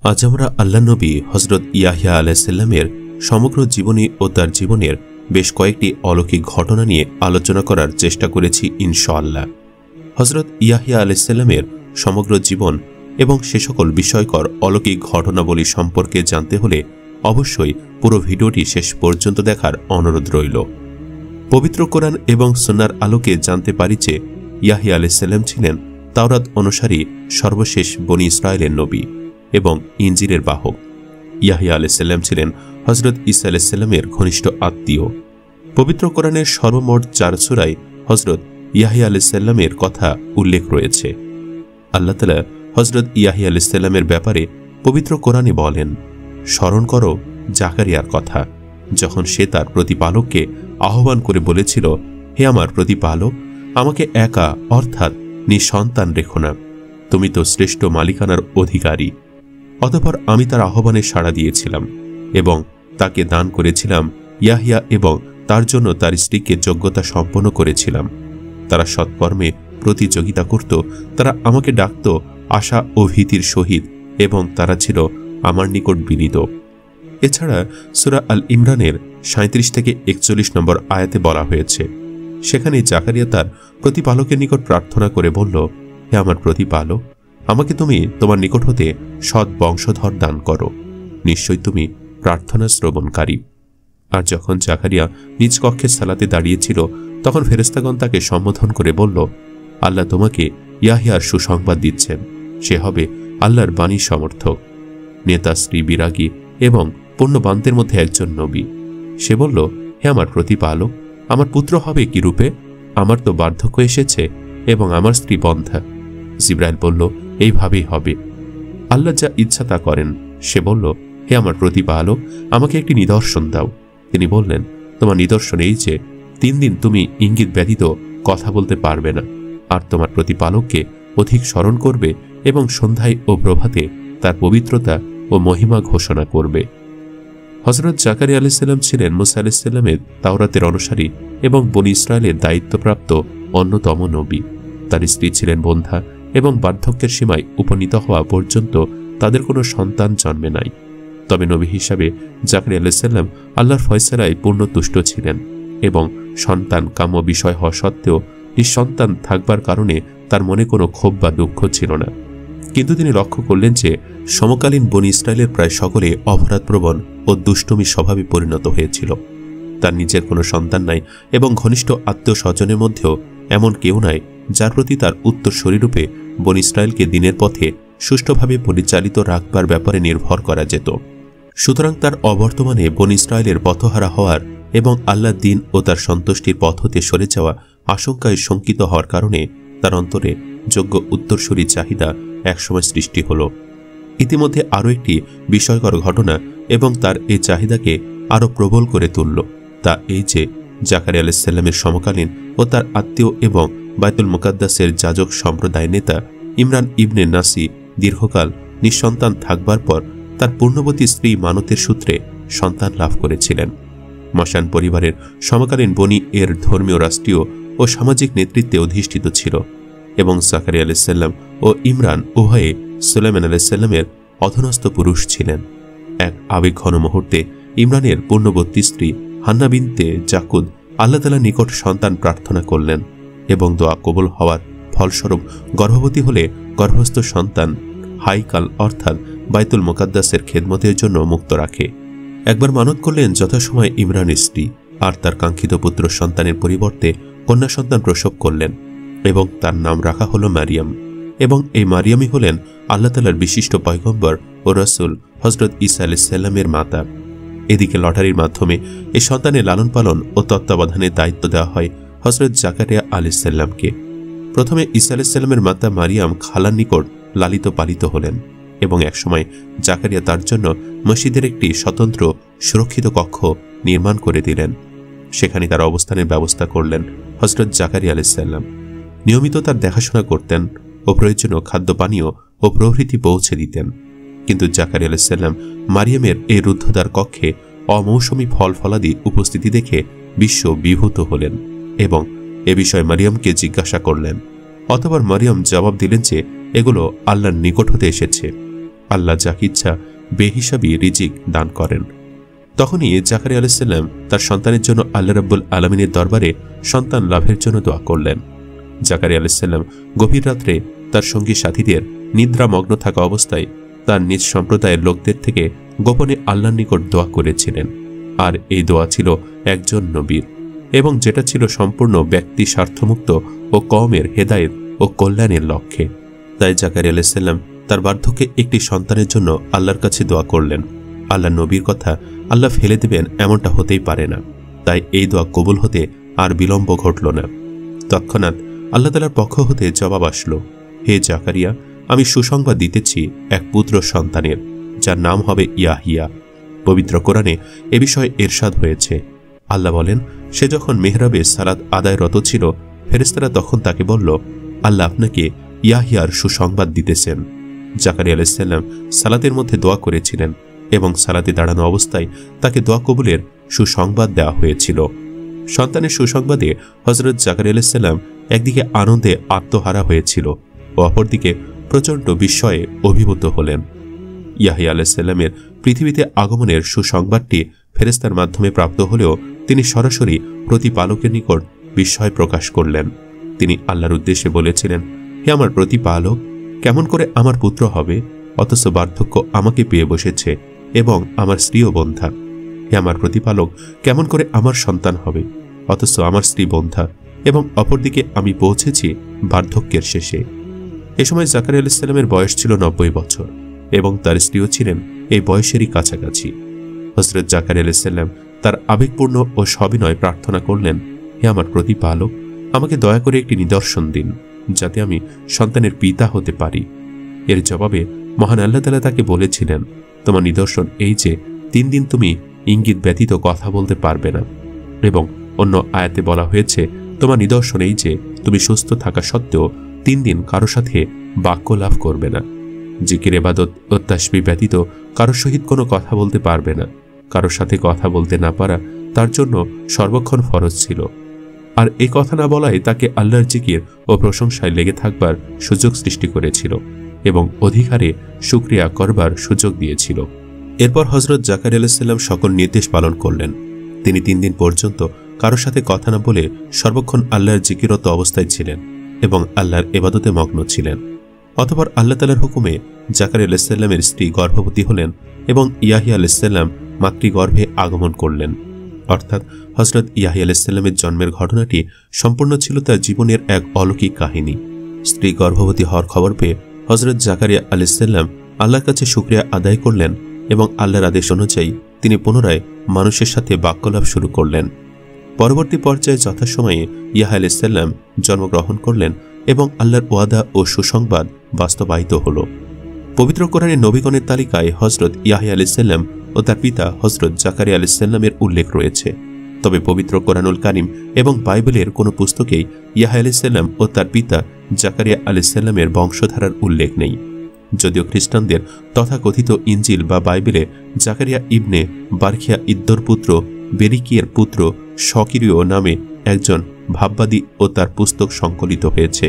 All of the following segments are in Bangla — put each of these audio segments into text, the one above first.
আজ আমরা আল্লাহ নবী হজরত ইয়াহিয়া আলাইহিসসালামের সমগ্র জীবনী ও তার জীবনের বেশ কয়েকটি অলৌকিক ঘটনা নিয়ে আলোচনা করার চেষ্টা করেছি ইনশাআল্লাহ। হজরত ইয়াহিয়া আলাইহিসসালামের সমগ্র জীবন এবং সে সকল বিষয়কর অলৌকিক ঘটনাবলী সম্পর্কে জানতে হলে অবশ্যই পুরো ভিডিওটি শেষ পর্যন্ত দেখার অনুরোধ রইল। পবিত্র কোরআন এবং সুন্নাহর আলোকে জানতে পারি যে ইয়াহিয়া আলাইহিসসালাম ছিলেন তাওরাত অনুসারী সর্বশেষ বনী ইসরায়েলের নবী এবং ইনজিলের বাহক। ইয়াহিয়া আলাইহিসসালাম ছিলেন হজরত ঈসা আলাইহিসসালামের ঘনিষ্ঠ আত্মীয়। পবিত্র কোরআনের সর্বমোট 4 সূরায় হজরত ইয়াহিয়া আলাইহিসসালামের কথা উল্লেখ রয়েছে। আল্লাহ তাআলা হজরত ইয়াহিয়া আলাইহিসসালামের ব্যাপারে পবিত্র কোরআনে বলেন, স্মরণ করো জাকারিয়ার কথা, যখন সে তার প্রতিপালককে আহ্বান করে বলেছিল, হে আমার প্রতিপালক, আমাকে একা অর্থাৎ নিঃসন্তান রেখো না, তুমি তো শ্রেষ্ঠ মালিকানার অধিকারী। অতঃপর আমি তার আহ্বানে সাড়া দিয়েছিলাম এবং তাকে দান করেছিলাম ইয়াহিয়া এবং তার জন্য তার স্ত্রীকে যোগ্যতা সম্পন্ন করেছিলাম। তারা সৎকর্মে প্রতিযোগিতা করত, তারা আমাকে ডাকত আশা ও ভীতির সহিত এবং তারা ছিল আমার নিকট বিনীত। এছাড়া সূরা আল ইমরানের 37 থেকে 41 নম্বর আয়াতে বলা হয়েছে, সেখানে জাকারিয়া তার প্রতিপালকের নিকট প্রার্থনা করে বলল, হে আমার প্রতিপালক, আমাকে তুমি তোমার নিকট হতে সৎ বংশধর দান করো, নিশ্চয় তুমি প্রার্থনা শ্রবণকারী। আর যখন জাকারিয়া নিজ কক্ষের সালাতে দাঁড়িয়েছিল তখন ফেরেশতাগণ তাকে সম্বোধন করে বলল, আল্লাহ তোমাকে ইয়াহিয়ার সুসংবাদ দিচ্ছেন, সে হবে আল্লাহর বাণী সমর্থক, নেতা, স্ত্রী, বিরাগী এবং পুণ্যবানদের মধ্যে একজন নবী। সে বলল, হে আমার প্রতিপালক, আমার পুত্র হবে কি রূপে? আমার তো বার্ধক্য এসেছে এবং আমার স্ত্রী বন্ধ্যা। জিবরাইল বলল, এইভাবেই হবে, আল্লাহ যা ইচ্ছা তা করেন। সে বলল, হে আমার প্রতিপালক, আমাকে একটি নিদর্শন দাও। তিনি বললেন, তোমার নিদর্শন এই যে 3 দিন তুমি ইঙ্গিত ব্যতীত কথা বলতে পারবে না, আর তোমার প্রতিপালককে অধিক স্মরণ করবে এবং সন্ধ্যায় ও প্রভাতে তার পবিত্রতা ও মহিমা ঘোষণা করবে। হযরত জাকারিয়া আলাইহিসসালাম ছিলেন মুসা আলাইহিসসালামের তাওরাতের অনুসারী এবং বনী ইসরায়েলের দায়িত্বপ্রাপ্ত অন্যতম নবী। তার স্ত্রী ছিলেন বন্ধ্যা এবং বার্ধক্যের সীমায় উপনীত হওয়া পর্যন্ত তাদের কোনো সন্তান জন্মে নাই। তবে নবী হিসাবে জাকারিয়া আলাইহিসসালাম আল্লাহর ফয়সালায় পূর্ণ তুষ্ট ছিলেন এবং সন্তান কাম্য বিষয় হওয়া সত্ত্বেও নিঃসন্তান থাকবার কারণে তার মনে কোনো ক্ষোভ বা দুঃখ ছিল না। কিন্তু তিনি লক্ষ্য করলেন যে সমকালীন বনী ইসরায়েলের প্রায় সকলে অপরাধপ্রবণ ও দুষ্টুমি স্বভাবে পরিণত হয়েছিল। তার নিজের কোনো সন্তান নাই এবং ঘনিষ্ঠ আত্মীয় স্বজনের মধ্যেও এমন কেউ নাই যার প্রতি তার উত্তরসূরিরূপে বনী ইসরায়েলকে দিনের পথে সুষ্ঠুভাবে পরিচালিত রাখবার ব্যাপারে নির্ভর করা যেত। সুতরাং তার অবর্তমানে বনী ইসরায়েলের পথহারা হওয়ার এবং আল্লাহর দ্বীন ও তার সন্তুষ্টির পথ হতে সরে যাওয়া আশঙ্কায় শঙ্কিত হওয়ার কারণে তার অন্তরে যোগ্য উত্তরসূরি চাহিদা একসময় সৃষ্টি হল। ইতিমধ্যে আরও একটি বিস্ময়কর ঘটনা এবং তার এই চাহিদাকে আরও প্রবল করে তুলল। তা এই যে জাকারিয়া আলাইহিসসালামের সমকালীন ও তার আত্মীয় এবং বাইতুল মুকাদ্দাসের যাজক সম্প্রদায় নেতা ইমরান ইবনে নাসি দীর্ঘকাল নিঃসন্তান থাকবার পর তার পূর্ণবতী স্ত্রী মানতের সূত্রে সন্তান লাভ করেছিলেন। মশান পরিবারের সমকালীন বনি এর ধর্মীয়, রাষ্ট্রীয় ও সামাজিক নেতৃত্বে অধিষ্ঠিত ছিল এবং জাকারিয়া আলাইহিসসালাম ও ইমরান উভয়ে সুলাইমান আলাইহিসসালামের অধীনস্থ পুরুষ ছিলেন। এক আবেগঘন মুহূর্তে ইমরানের পূর্ণবতী স্ত্রী হান্না বিনতে জাকুদ আল্লাহ তাআলার নিকট সন্তান প্রার্থনা করলেন এবং দোয়া কবুল হওয়ার ফলস্বরূপ গর্ভবতী হলে গর্ভস্থ সন্তান হাইকাল অর্থাৎ বাইতুল মুকাদ্দাসের খেদমতের জন্য মুক্ত রাখে। একবার মানত করলেন যথাসময়ে ইমরানের স্ত্রী, আর তার কাঙ্ক্ষিত পুত্র সন্তানের পরিবর্তে কন্যা সন্তান প্রসব করলেন এবং তার নাম রাখা হল মারিয়াম। এবং এই মারিয়ামই হলেন আল্লাহ তাআলার বিশিষ্ট পয়গম্বর ও রাসূল হযরত ঈসা আলাইহিসসালামের মাতা। এদিকে লটারির মাধ্যমে এই সন্তানের লালন পালন ও তত্ত্বাবধানের দায়িত্ব দেওয়া হয় হযরত জাকারিয়া আলাইহিসসালামকে। প্রথমে ঈসা আলাইহিসসালামের মাতা মারিয়াম খালার নিকট লালিত পালিত হলেন এবং একসময় জাকারিয়া তার জন্য মসজিদের একটি স্বতন্ত্র সুরক্ষিত কক্ষ নির্মাণ করে দিলেন। সেখানে তার অবস্থানের ব্যবস্থা করলেন হযরত জাকারিয়া আলাইহিসসালাম। নিয়মিত তার দেখাশোনা করতেন ও প্রয়োজনীয় খাদ্য পানীয় ও প্রভৃতি পৌঁছে দিতেন। কিন্তু জাকারিয়া আলাইহিসসালাম মারিয়ামের এই রুদ্ধদ্বার কক্ষে অমৌসুমী ফল ফলাদি উপস্থিতি দেখে বিশ্ব বিভূত হলেন এবং এ বিষয়ে মারিয়ামকে জিজ্ঞাসা করলেন। অতঃপর মারিয়াম জবাব দিলেন যে এগুলো আল্লাহর নিকট হতে এসেছে। আল্লাহ যাকে ইচ্ছা বেহিসাবি রিজিক দান করেন। তখনই জাকারিয়া আলাইহিস সালাম তার সন্তানের জন্য আল্লাহ রাব্বুল আলামিনের দরবারে সন্তান লাভের জন্য দোয়া করলেন। জাকারিয়া আলাইহিস সালাম গভীর রাত্রে তার সঙ্গী সাথীদের নিদ্রামগ্ন থাকা অবস্থায় তার নিজ সম্প্রদায়ের লোকদের থেকে গোপনে আল্লাহর নিকট দোয়া করেছিলেন। আর এই দোয়া ছিল একজন নবীর, এবং যেটা ছিল সম্পূর্ণ ব্যক্তি স্বার্থমুক্ত ও কওমের হেদায়েত ও কল্যাণের লক্ষ্যে। তাই জাকারিয়া আলাইহিস সালাম তার বার্ধক্যে একটি সন্তানের জন্য আল্লাহর কাছে দোয়া করলেন। আল্লাহ নবীর কথা আল্লাহ ফেলে দেবেন এমনটা হতেই পারে না। তাই এই দোয়া কবুল হতে আর বিলম্ব ঘটল না। তৎক্ষণাৎ আল্লাহ তাআলার পক্ষ হতে জবাব আসলো, হে জাকারিয়া, আমি সুসংবাদ দিতেছি এক পুত্র সন্তানের, যার নাম হবে ইয়াহিয়া। পবিত্র কোরআনে এ বিষয়ে এরশাদ হয়েছে। আল্লাহ বলেন, সে যখন মেহরাবে সালাত আদায়রত ছিল, ফেরেশতারা তখন তাকে বলল, আল্লাহ আপনাকে ইয়াহিয়ার সুসংবাদ দিতেছেন। জাকারিয়া আলাইহিস সালাম সালাতের মধ্যে দোয়া করেছিলেন এবং সালাতে দাঁড়ানো অবস্থায় তাকে দোয়া কবুলের সুসংবাদ দেওয়া হয়েছিল। সন্তানের সুসংবাদে হযরত জাকারিয়া আলাইহিস সালাম একদিকে আনন্দে আত্মহারা হয়েছিল ও অপরদিকে প্রচণ্ড বিস্ময়ে অভিভূত হলেন। ইয়াহিয়া আলাইহিস সালামের পৃথিবীতে আগমনের সুসংবাদটি ফেরেশতার মাধ্যমে প্রাপ্ত হলেও তিনি সরাসরি প্রতিপালকের নিকট বিস্ময় প্রকাশ করলেন। তিনি আল্লাহর উদ্দেশ্যে বলেছিলেন, হে আমার প্রতিপালক, কেমন করে আমার পুত্র হবে, অথচ বার্ধক্য আমাকে পেয়ে বসেছে এবং আমার স্ত্রীও বন্ধ্যা। হে আমার প্রতিপালক, কেমন করে আমার সন্তান হবে, অথচ আমার স্ত্রী বন্ধ্যা, এবং অপরদিকে আমি পৌঁছেছি বার্ধক্যের শেষে। এ সময় জাকারিয়া আলাইহিস সালামের বয়স ছিল 90 বছর এবং তার স্ত্রীও ছিলেন এই বয়সেরই কাছাকাছি। হযরত জাকারিয়া আলাইহিস সালাম তার আবেগপূর্ণ ও সবিনয় প্রার্থনা করলেন, হে আমার প্রতিপালক, আমাকে দয়া করে একটি নিদর্শন দিন, যাতে আমি সন্তানের পিতা হতে পারি। এর জবাবে মহান আল্লাহ তাআলা তাকে বলেছিলেন, তোমার নিদর্শন এই যে 3 দিন তুমি ইঙ্গিত ব্যতীত কথা বলতে পারবে না। এবং অন্য আয়াতে বলা হয়েছে, তোমার নিদর্শন এই যে তুমি সুস্থ থাকা সত্ত্বেও 3 দিন কারো সাথে বাক্য লাভ করবে না। জিকির ইবাদত ও তাসবিহ ব্যতীত কারোর সহিত কোনো কথা বলতে পারবে না। কারোর সাথে কথা বলতে না পারা তার জন্য সর্বক্ষণ ফরজ ছিল। আর এই কথা না বলাই তাকে আল্লাহর জিকির ও প্রশংসায় লেগে থাকবার সুযোগ সৃষ্টি করেছিল এবং অধিকারে শুকরিয়া করবার সুযোগ দিয়েছিল। এরপর হযরত জাকারিয়া আলাইহিস সালাম সকল নির্দেশ পালন করলেন। তিনি 3 দিন পর্যন্ত কারোর সাথে কথা না বলে সর্বক্ষণ আল্লাহর জিকিরত অবস্থায় ছিলেন এবং আল্লাহর ইবাদতে মগ্ন ছিলেন। অতঃপর আল্লাহ তাআলার হুকুমে জাকারিয়া আলাইহিস সালামের স্ত্রী গর্ভবতী হলেন এবং ইয়াহিয়া আলাইহিস সালাম মাতৃগর্ভে আগমন করলেন। অর্থাৎ হযরত ইয়াহিয়া আলাইহিস সালামের জন্মের ঘটনাটি সম্পূর্ণ ছিল তার জীবনের এক অলৌকিক কাহিনী। স্ত্রী গর্ভবতী হওয়ার খবর পেয়ে হযরত জাকারিয়া আলাইহিস সালাম আল্লাহর কাছে শুকরিয়া আদায় করলেন এবং আল্লাহর আদেশ অনুযায়ী তিনি পুনরায় মানুষের সাথে বাক্যলাভ শুরু করলেন। পরবর্তী পর্যায়ে যথাসময়ে ইয়াহিয়া আলাইহিস সালাম জন্মগ্রহণ করলেন এবং আল্লাহর ওয়াদা ও সুসংবাদ বাস্তবায়িত হল। পবিত্র কোরআনের নবীগণের তালিকায় হযরত ইয়াহিয়া আলাইহিস সালাম ও তার পিতা হযরত জাকারিয়া আলাইহিস সালামের উল্লেখ রয়েছে। তবে পবিত্র কোরআনুল কারীম এবং বাইবেলের কোনো পুস্তকেই ইয়াহিয়া আলাইহিস সালাম ও তার পিতা জাকারিয়া আলাইহিস সালামের বংশধারার উল্লেখ নেই। যদিও খ্রিস্টানদের তথাকথিত ইনজিল বা বাইবেলে জাকারিয়া ইবনে বারখিয়া ইদ্দোর পুত্র বেরিকিয়ের পুত্র শকিরীয় নামে একজন ভাববাদী ও তার পুস্তক সংকলিত হয়েছে,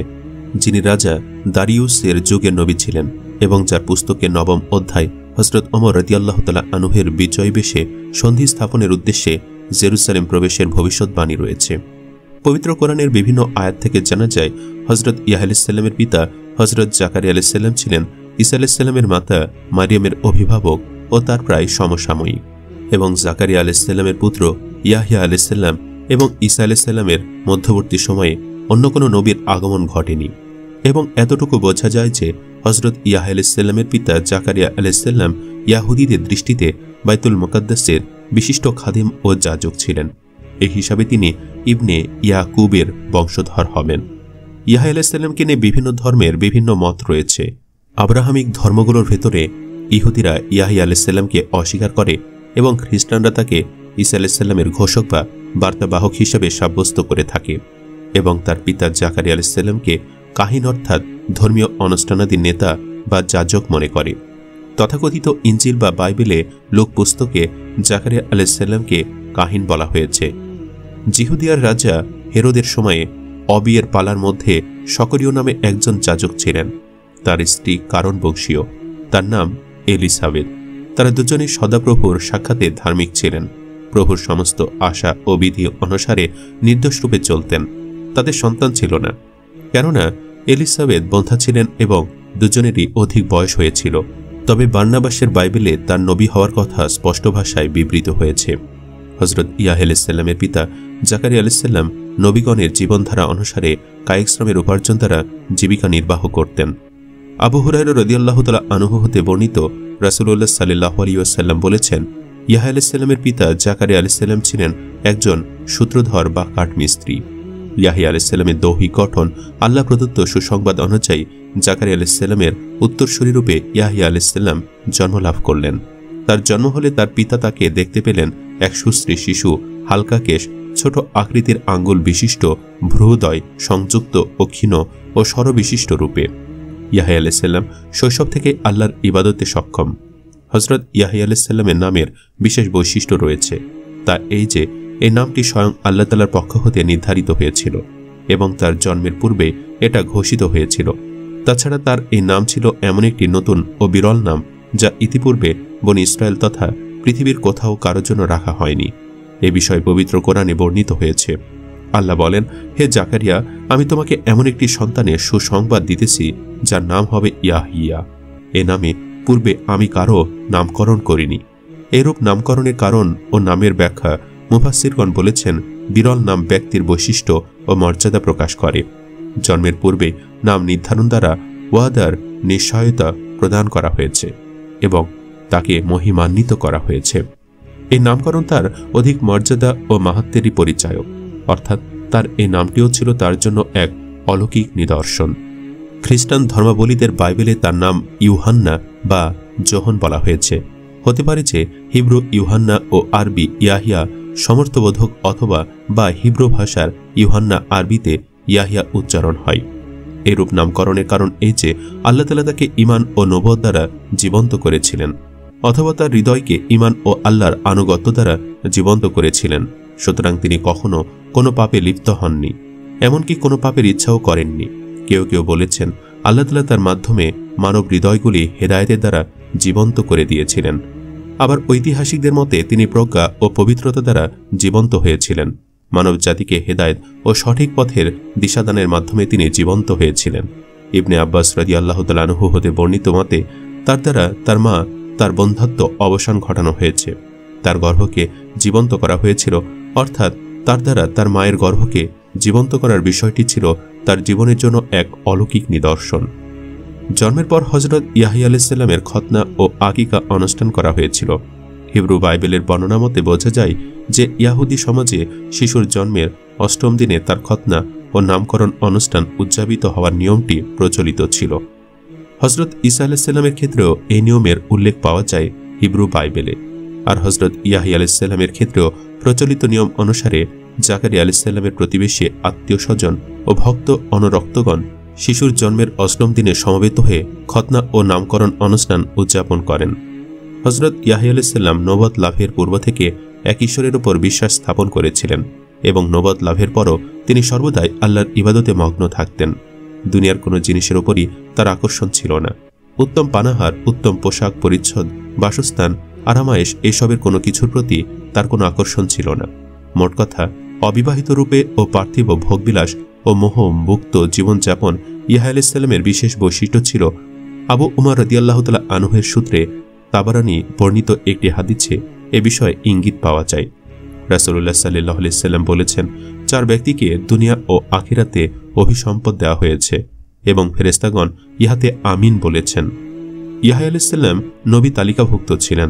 যিনি রাজা দারিউসের যুগের নবী ছিলেন এবং যার পুস্তকের 9ম অধ্যায় হযরত ওমর রাদিয়াল্লাহু তাআলা আনহুর বিজয় বেশে সন্ধি স্থাপনের উদ্দেশ্যে জেরুজালেম প্রবেশের ভবিষ্যৎবাণী রয়েছে। পবিত্র কোরআনের বিভিন্ন আয়াত থেকে জানা যায় হযরত ইয়াহিয়া আলাইহিস সালামের পিতা হযরত জাকারিয়া আলাইহিস সালাম ছিলেন ঈসা আলাইহিস সালামের মাতা মারিয়ামের অভিভাবক ও তার প্রায় সমসাময়িক, এবং জাকারিয়া আলাইহিস সালামের পুত্র ইয়াহিয়া আলাইহিস সালাম এবং ঈসা আলাইহিস সালামের মধ্যবর্তী সময়ে অন্য কোনো নবীর আগমন ঘটেনি। এবং এতটুকু বোঝা যায় যে হযরত ইয়াহিয়া আলাইহিস সালামের পিতা জাকারিয়া আলাইহিস সালাম ইয়াহুদীদের দৃষ্টিতে বাইতুল মুকাদ্দাসের বিশিষ্ট খাদেম ও যাজক ছিলেন। এই হিসাবে তিনি ইবনে ইয়াকুবের বংশধর হবেন। ইয়াহিয়া আলাইহিস সালামকে নিয়ে বিভিন্ন ধর্মের বিভিন্ন মত রয়েছে। আব্রাহামিক ধর্মগুলোর ভেতরে ইহুদিরা ইয়াহিয়া আলাইহিস সালামকে অস্বীকার করে এবং খ্রিস্টানরা তাকে ঈসা আলাইহিস সালামের ঘোষক বা বার্তাবাহক হিসেবে সাব্যস্ত করে থাকে এবং তার পিতা জাকারিয়া আলাইহিস সালামকে কাহিন অর্থাৎ ধর্মীয় অনুষ্ঠানাদি নেতা বা যাজক মনে করে। তথাকথিত ইনজিল বা বাইবেলে লোক পুস্তকে জাকারিয়া আলাইহিস সালামকে কাহিন বলা হয়েছে। জিহুদিয়ার রাজা হেরোদের সময়ে অবিয়ের পালার মধ্যে শকরীয় নামে একজন যাজক ছিলেন। তার স্ত্রী কারণ বংশীয়, তার নাম এলিসাবেথ। তারা দুজনেই সদাপ্রভুর সাক্ষাতে ধার্মিক ছিলেন, প্রভুর সমস্ত আশা ও বিধি অনুসারে নির্দোষ রূপে চলতেন। তাদের সন্তান ছিল না, কেননা এলিসাবেথ বন্ধ্যা ছিলেন এবং দুজনেরই অধিক বয়স হয়েছিল। তবে বার্নাবাসের বাইবেলে তার নবী হওয়ার কথা স্পষ্ট ভাষায় বিবৃত হয়েছে। হজরত ইয়াহ আলাইহিসসালামের পিতা জাকারিয়া আলাইহিসসালাম নবীগণের জীবনধারা অনুসারে কায়িক শ্রমের উপার্জন দ্বারা জীবিকা নির্বাহ করতেন। আবু হুরায়রা রাদিয়াল্লাহু তাআলা আনহু হতে বর্ণিত, রাসূলুল্লাহ সাল্লাল্লাহু আলাইহি ওয়াসাল্লাম বলেছেন, ইয়াহয়া আলাইহিসসালামের পিতা জাকারিয়া আলাইহিসসালাম ছিলেন একজন সূত্রধর বা কাঠমিস্ত্রি। ইয়াহয়া আলাইহিসসালামের দৈহিক গঠন আল্লাহ প্রদত্ত সুসংবাদ অনুযায়ী জাকারিয়া আলাইহিসসালামের উত্তরসূরিরূপে ইয়াহয়া আলাইহিসসালাম জন্মলাভ করলেন। তার জন্ম হলে তার পিতা তাকে দেখতে পেলেন এক সুশ্রী শিশু, হালকা কেশ, ছোট আকৃতির আঙ্গুল বিশিষ্ট, ভ্রুদয় সংযুক্ত ও ক্ষীণ ও স্বরবিশিষ্ট রূপে। ইয়াহয়া আলাইহিসসালাম শৈশব থেকে আল্লাহর ইবাদতে সক্ষম। হজরত ইয়াহয়া আলাইহিসসালামের নামের বিশেষ বৈশিষ্ট্য রয়েছে, তা এই যে এই নামটি স্বয়ং আল্লাহ তাআলার পক্ষ হতে নির্ধারিত হয়েছিল এবং তার জন্মের পূর্বে এটা ঘোষিত হয়েছিল। তাছাড়া তার এই নাম ছিল এমন একটি নতুন ও বিরল নাম যা ইতিপূর্বে বনী ইসরায়েল তথা পৃথিবীর কোথাও কারোর জন্য রাখা হয়নি। এ বিষয়ে পবিত্র কোরআনে বর্ণিত হয়েছে। আল্লাহ বলেন, হে জাকারিয়া, আমি তোমাকে এমন একটি সন্তানের সুসংবাদ দিতেছি যার নাম হবে ইয়াহিয়া। এ নামে পূর্বে আমি কারো নামকরণ করিনি। এরূপ নামকরণের কারণ ও নামের ব্যাখ্যা মুফাসসিরগণ বলেছেন, বিরল নাম ব্যক্তির বৈশিষ্ট্য ও মর্যাদা প্রকাশ করে। জন্মের পূর্বে নাম নির্ধারণ দ্বারা ওয়াদার নিশ্চয়তা প্রদান করা হয়েছে এবং তাকে মহিমান্বিত করা হয়েছে। এই নামকরণ তার অধিক মর্যাদা ও মাহাত্ম্যেরই পরিচায়ক, অর্থাৎ তার এই নামটিও ছিল তার জন্য এক অলৌকিক নিদর্শন। খ্রিস্টান ধর্মাবলীদের বাইবেলে তার নাম ইউহান্না বা যোহন বলা হয়েছে। হতে পারে যে হিব্রু ইউহান্না ও আরবি ইয়াহিয়া সমর্থবোধক অথবা বা হিব্রু ভাষার ইউহান্না আরবিতে ইয়াহিয়া উচ্চারণ হয়। এরূপ নামকরণের কারণ এই যে আল্লাহ তাআলা তাকে ঈমান ও নবুয়ত দ্বারা জীবন্ত করেছিলেন, অথবা তার হৃদয়কে ঈমান ও আল্লাহর আনুগত্য দ্বারা জীবন্ত করেছিলেন। সুতরাং তিনি কখনো কোনো পাপে লিপ্ত হননি, এমনকি কোনো পাপের ইচ্ছাও করেননি। কেউ কেউ বলেছেন আল্লাহ তাআলা তার মাধ্যমে মানব হৃদয়গুলি হেদায়েতের দ্বারা জীবন্ত করে দিয়েছিলেন। আবার ঐতিহাসিকদের মতে তিনি প্রজ্ঞা ও পবিত্রতা দ্বারা জীবন্ত হয়েছিলেন। মানব জাতিকে হেদায়েত ও সঠিক পথের দিশাদানের মাধ্যমে তিনি জীবন্ত হয়েছিলেন। ইবনে আব্বাস রাদিয়াল্লাহু তাআলা আনহু হতে বর্ণিত মতে তার দ্বারা তার মা তার বন্ধ্যাত্ব অবসান ঘটানো হয়েছে। তার গর্ভকে জীবন্ত করা হয়েছিল, অর্থাৎ তার দ্বারা তার মায়ের গর্ভকে জীবন্ত করার বিষয়টি ছিল তার জীবনের জন্য এক অলৌকিক নিদর্শন। জন্মের পর হজরত ইয়াহয়া আলাইহিসসালামের খতনা ও আকিকা অনুষ্ঠান করা হয়েছিল। হিব্রু বাইবেলের বর্ণনা মতে বোঝা যায় যে ইয়াহুদি সমাজে শিশুর জন্মের ৮ম দিনে তার খতনা ও নামকরণ অনুষ্ঠান উদযাপিত হওয়ার নিয়মটি প্রচলিত ছিল। হজরত ঈসা আলাইহিসসালামের ক্ষেত্রেও এই নিয়মের উল্লেখ পাওয়া যায় হিব্রু বাইবেলে। আর হজরত ইয়াহয়া আলাইহিসসালামের ক্ষেত্রেও প্রচলিত নিয়ম অনুসারে জাকারিয়া আলাইহিসসালামের প্রতিবেশী, আত্মীয় স্বজন ও ভক্ত অনুরক্তগণ শিশুর জন্মের ৮ম দিনে সমবেত হয়ে খতনা ও নামকরণ অনুষ্ঠান উদযাপন করেন। হজরত ইয়াহয়া আলাইহিসসালাম নবুয়ত লাভের পূর্ব থেকে এক ঈশ্বরের উপর বিশ্বাস স্থাপন করেছিলেন এবং নবুয়ত লাভের পরও তিনি সর্বদাই আল্লাহর ইবাদতে মগ্ন থাকতেন। দুনিয়ার কোনো জিনিসের উপরই তার আকর্ষণ ছিল না। উত্তম পানাহার, উত্তম পোশাক পরিচ্ছদ, বাসস্থান, আরামায়েশ এসবের কোনো কিছুর প্রতি তার কোনো আকর্ষণ ছিল না। মোট কথা, অবিবাহিত রূপে ও পার্থিব ভোগবিলাস ও মোহ মুক্ত জীবনযাপন ইয়াহয়া আলাইহিসসালামের বিশেষ বৈশিষ্ট্য ছিল। আবু উমর রাদিয়াল্লাহু তাআলা আনহুর সূত্রে তাবারানী বর্ণিত একটি হাদিসে এ বিষয়ে ইঙ্গিত পাওয়া যায়। রাসূলুল্লাহ সাল্লাল্লাহু আলাইহি ওয়াসাল্লাম বলেছেন, 4 ব্যক্তিকে দুনিয়া ও আখিরাতে অভিসম্পদ দেওয়া হয়েছে এবং ফেরেশতাগণ ইহাতে আমিন বলেছেন। ইয়াহয়া আলাইহিসসালাম নবী তালিকাভুক্ত ছিলেন,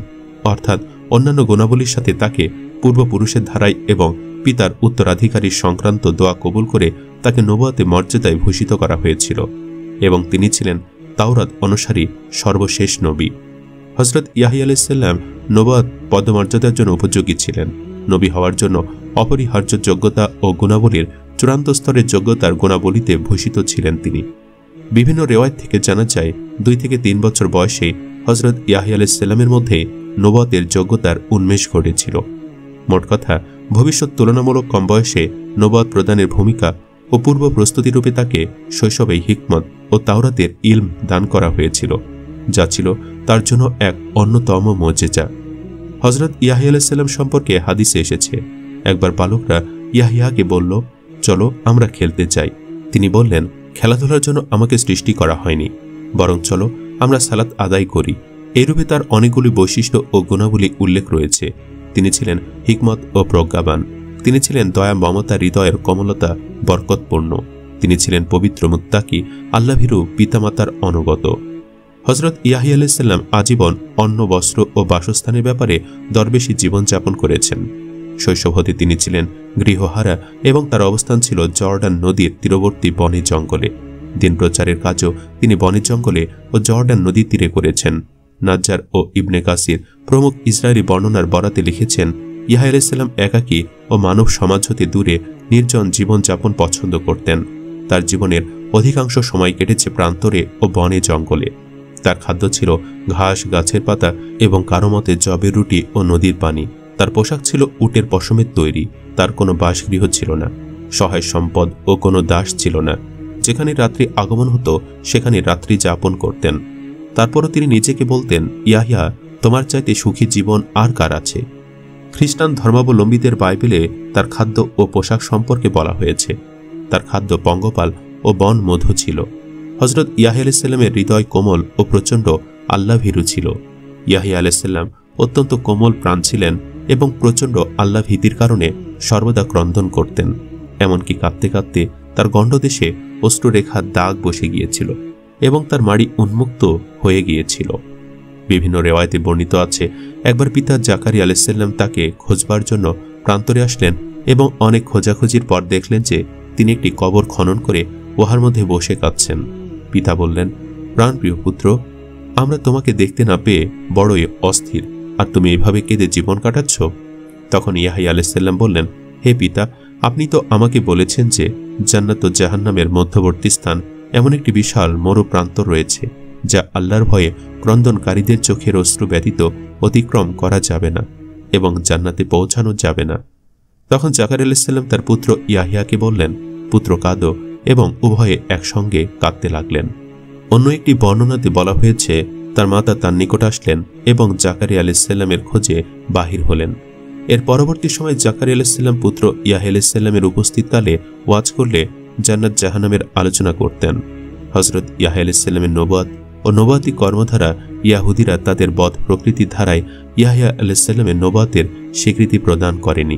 অর্থাৎ অন্যান্য গুণাবলীর সাথে তাকে পূর্বপুরুষের ধারায় এবং পিতার উত্তরাধিকারী সংক্রান্ত দোয়া কবুল করে তাকে নবুয়তে মর্যাদায় ভূষিত করা হয়েছিল এবং তিনি ছিলেন তাওরাত অনুসারী সর্বশেষ নবী। হজরত ইয়াহয়া আলাইহিসসালাম নবুয়ত পদমর্যাদার জন্য উপযোগী ছিলেন। নবী হওয়ার জন্য অপরিহার্য যোগ্যতা ও গুণাবলীর চূড়ান্ত স্তরের যোগ্যতার গুণাবলীতে ভূষিত ছিলেন তিনি। বিভিন্ন রেওয়ায়েত থেকে জানা যায় 2 থেকে 3 বছর বয়সে হজরত ইয়াহয়া আলাইহিসসালামের মধ্যে নবুয়তের যোগ্যতার উন্মেষ ঘটেছিল। মোট কথা, ভবিষ্যৎ তুলনামূলক কম বয়সে নবুয়ত প্রদানের ভূমিকা ও পূর্ব প্রস্তুতিরূপে তাকে শৈশবেই হিকমত ও তাওরাতের ইলম দান করা হয়েছিল। যা ছিল তার জন্য এক অন্যতম মুজিজা। হযরত ইয়াহইয়া আলাইহিস সালাম সম্পর্কে হাদিসে এসেছে, একবার বালকরা ইয়াহইয়াকে বলল, চলো আমরা খেলতে যাই। তিনি বললেন, খেলাধুলার জন্য আমাকে সৃষ্টি করা হয়নি, বরং চলো আমরা সালাত আদায় করি। এইরূপে তার অনেকগুলি বৈশিষ্ট্য ও গুণাবলী উল্লেখ রয়েছে। তিনি ছিলেন হিকমত ও প্রজ্ঞাবান। তিনি ছিলেন দয়া মমতা, হৃদয়ের কমলতা বরকতপূর্ণ। তিনি ছিলেন পবিত্র মুত্তাকি, আল্লাহভীরু, পিতামাতার অনুগত। হযরত ইয়াহইয়া আলাইহিস সালাম আজীবন অন্ন, বস্ত্র ও বাসস্থানের ব্যাপারে দরবেশী জীবনযাপন করেছেন। শৈশব হতে তিনি ছিলেন গৃহহারা এবং তার অবস্থান ছিল জর্ডান নদীর তীরবর্তী বনে জঙ্গলে। দিন প্রচারের কাজও তিনি বনে জঙ্গলে ও জর্ডান নদীর তীরে করেছেন। নাজ্জার ও ইবনে কাসির প্রমুখ ইসরায়েলি বর্ণনার বরাতে লিখেছেন, ইয়াহইয়া আলাইহিস সালাম একাকী ও মানব সমাজ হতে দূরে নির্জন জীবনযাপন পছন্দ করতেন। তার জীবনের অধিকাংশ সময় কেটেছে প্রান্তরে ও বনে জঙ্গলে। তার খাদ্য ছিল ঘাস, গাছের পাতা এবং কারো মতে জবের রুটি ও নদীর পানি। তার পোশাক ছিল উটের পশমের তৈরি। তার কোনো বাসগৃহ ছিল না, সহায় সম্পদ ও কোনো দাস ছিল না। যেখানে রাত্রি আগমন হতো সেখানে রাত্রি যাপন করতেন। তারপরও তিনি নিজেকে বলতেন, ইয়াহইয়া, তোমার চাইতে সুখী জীবন আর কার আছে? খ্রিস্টান ধর্মাবলম্বীদের বাইবেলে তার খাদ্য ও পোশাক সম্পর্কে বলা হয়েছে। তার খাদ্য পঙ্গপাল ও বন মধু ছিল। হযরত ইয়াহইয়া আলাইহিস সালামের হৃদয় কোমল ও প্রচণ্ড আল্লাহভীরু ছিল। ইয়াহইয়া আলাইহিস সালাম অত্যন্ত কোমল প্রাণ ছিলেন এবং প্রচণ্ড আল্লাহ ভীতির কারণে সর্বদা ক্রন্দন করতেন। এমনকি কাঁদতে কাঁদতে তার গণ্ডদেশে অশ্রুরেখার দাগ বসে গিয়েছিল এবং তার মাড়ি উন্মুক্ত হয়ে গিয়েছিল। বিভিন্ন রেওয়ায়েতে বর্ণিত আছে, একবার পিতা জাকারিয়া আলাইহিস সালাম তাকে খোঁজবার জন্য প্রান্তরে আসলেন এবং অনেক খোঁজাখুঁজির পর দেখলেন যে তিনি একটি কবর খনন করে উহার মধ্যে বসে কাঁদছেন। পিতা বললেন, প্রাণপ্রিয় পুত্র, আমরা তোমাকে দেখতে না পেয়ে বড়ই অস্থির, আর তুমি এভাবে কেঁদে জীবন কাটাচ্ছ। তখন ইয়াহইয়া আলাইহিস সালাম বললেন, হে পিতা, আপনি তো আমাকে বলেছেন যে জান্নাত ও জাহান্নামের মধ্যবর্তী স্থান এমন একটি বিশাল মরু প্রান্তর রয়েছে যা আল্লাহর ভয়ে ক্রন্দনকারীদের চোখের অশ্রু ব্যতীত অতিক্রম করা যাবে না এবং জান্নাতে পৌঁছানো যাবে না। তখন জাকারিয়া আলাইহিস সালাম তার পুত্র ইয়াহইয়াকে বললেন, পুত্র কাঁদো, এবং উভয়ে একসঙ্গে কাঁদতে লাগলেন। অন্য একটি বর্ণনাতে বলা হয়েছে, তার মাতা তার নিকট আসলেন এবং জাকারিয়া আলাইহিস সালামের খোঁজে বাহির হলেন। এর পরবর্তী সময় জাকারিয়া আলাইহিস সালাম পুত্র ইয়াহইয়া আলাইহিস সালামের উপস্থিতকালে ওয়াজ করলে জান্নাত জাহান্নামের আলোচনা করতেন। হযরত ইয়াহইয়া আলাইহিস সালামের নবুয়ত ও নবুয়তি কর্মধারা ইয়াহুদিরা তাদের বদ প্রকৃতির ধারায় ইয়াহইয়া আলাইহিস সালামের নবুয়তের স্বীকৃতি প্রদান করেনি।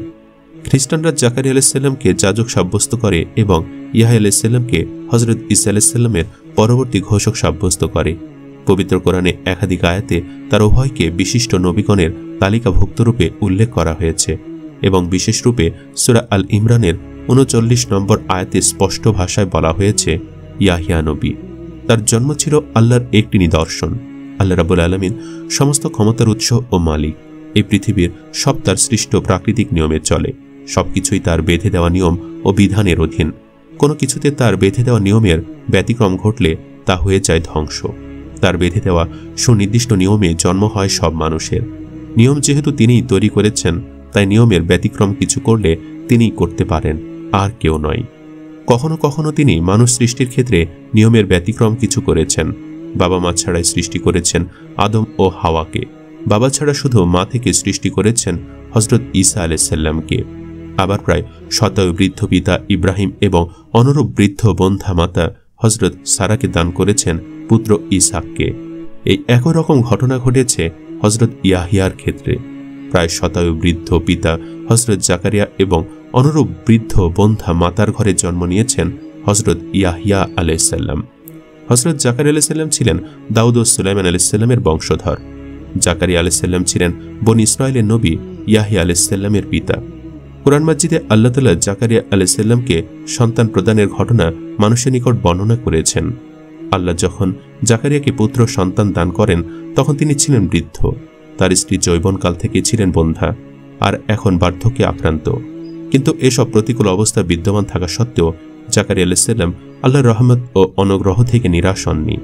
খ্রিস্টানরা জাকারিয়া আলাইহিস সালামকে যাজক সাব্যস্ত করে এবং ইয়াহইয়া আলাইহিস সালামকে হযরত ঈসা আলাইহিস সালামের পরবর্তী ঘোষক সাব্যস্ত করে। পবিত্র কোরআনে একাধিক আয়াতে তার উভয়কে বিশিষ্ট নবীগণের তালিকাভুক্তরূপে উল্লেখ করা হয়েছে এবং বিশেষ রূপে সূরা আল ইমরানের ৩৯ নম্বর আয়াতে স্পষ্ট ভাষায় বলা হয়েছে, ইয়াহইয়া নবী। তার জন্ম ছিল আল্লাহর একটি নিদর্শন। আল্লাহ রাব্বুল আলামিন সমস্ত ক্ষমতার উৎস ও মালিক। এই পৃথিবীর সব তার সৃষ্ট প্রাকৃতিক নিয়মে চলে। সবকিছুই তার বেঁধে দেওয়া নিয়ম ও বিধানের অধীন। কোনো কিছুতে তার বেঁধে দেওয়া নিয়মের ব্যতিক্রম ঘটলে তা হয়ে যায় ধ্বংস। তার বেঁধে দেওয়া সুনির্দিষ্ট নিয়মে জন্ম হয় সব মানুষের। নিয়ম যেহেতু তিনিই তৈরি করেছেন, তাই নিয়মের ব্যতিক্রম কিছু করলে তিনিই করতে পারেন, আর কেউ নয়। কখনো কখনো তিনি মানুষ সৃষ্টির ক্ষেত্রে নিয়মের ব্যতিক্রম কিছু করেছেন। বাবা মা ছাড়াই সৃষ্টি করেছেন আদম ও হাওয়াকে। বাবা ছাড়া শুধু মা থেকে সৃষ্টি করেছেন হযরত ঈসা আলাইহিস সালামকে। আবার প্রায় শতায়ু বৃদ্ধ পিতা ইব্রাহিম এবং অনুরূপ বৃদ্ধ বন্ধা মাতা হযরত সারাকে দান করেছেন পুত্র ইসহাককে। এই একই রকম ঘটনা ঘটেছে হযরত ইয়াহইয়ার ক্ষেত্রে। প্রায় শতায়ু বৃদ্ধ পিতা হযরত জাকারিয়া এবং অনুরূপ বৃদ্ধ বন্ধা মাতার ঘরে জন্ম নিয়েছেন হযরত ইয়াহইয়া আলাইহিস সালাম। হযরত জাকারিয়া আলাইহিস সালাম ছিলেন দাউদ ও সুলাইমান আলাইহিস সালামের বংশধর। জাকারিয়া আলাইহিস সালাম ছিলেন বনী ইসরাইলের নবী ইয়াহইয়া আলাইহিস সালামের পিতা। কুরআন মাজিদে আল্লাহ তাআলা জাকারিয়া আলাইহিস সালামকে সন্তান প্রদানের ঘটনা মানুষের নিকট বর্ণনা করেছেন। আল্লাহ যখন জাকারিয়াকে পুত্র সন্তান দান করেন তখন তিনি ছিলেন বৃদ্ধ। তার স্ত্রী যৌবনকাল থেকে ছিলেন বন্ধ্যা আর এখন বার্ধক্যে আক্রান্ত। কিন্তু এসব প্রতিকূল অবস্থা বিদ্যমান থাকা সত্ত্বেও জাকারিয়া আলাইহিস সালাম আল্লাহর রহমত ও অনুগ্রহ থেকে নিরাশ হননি।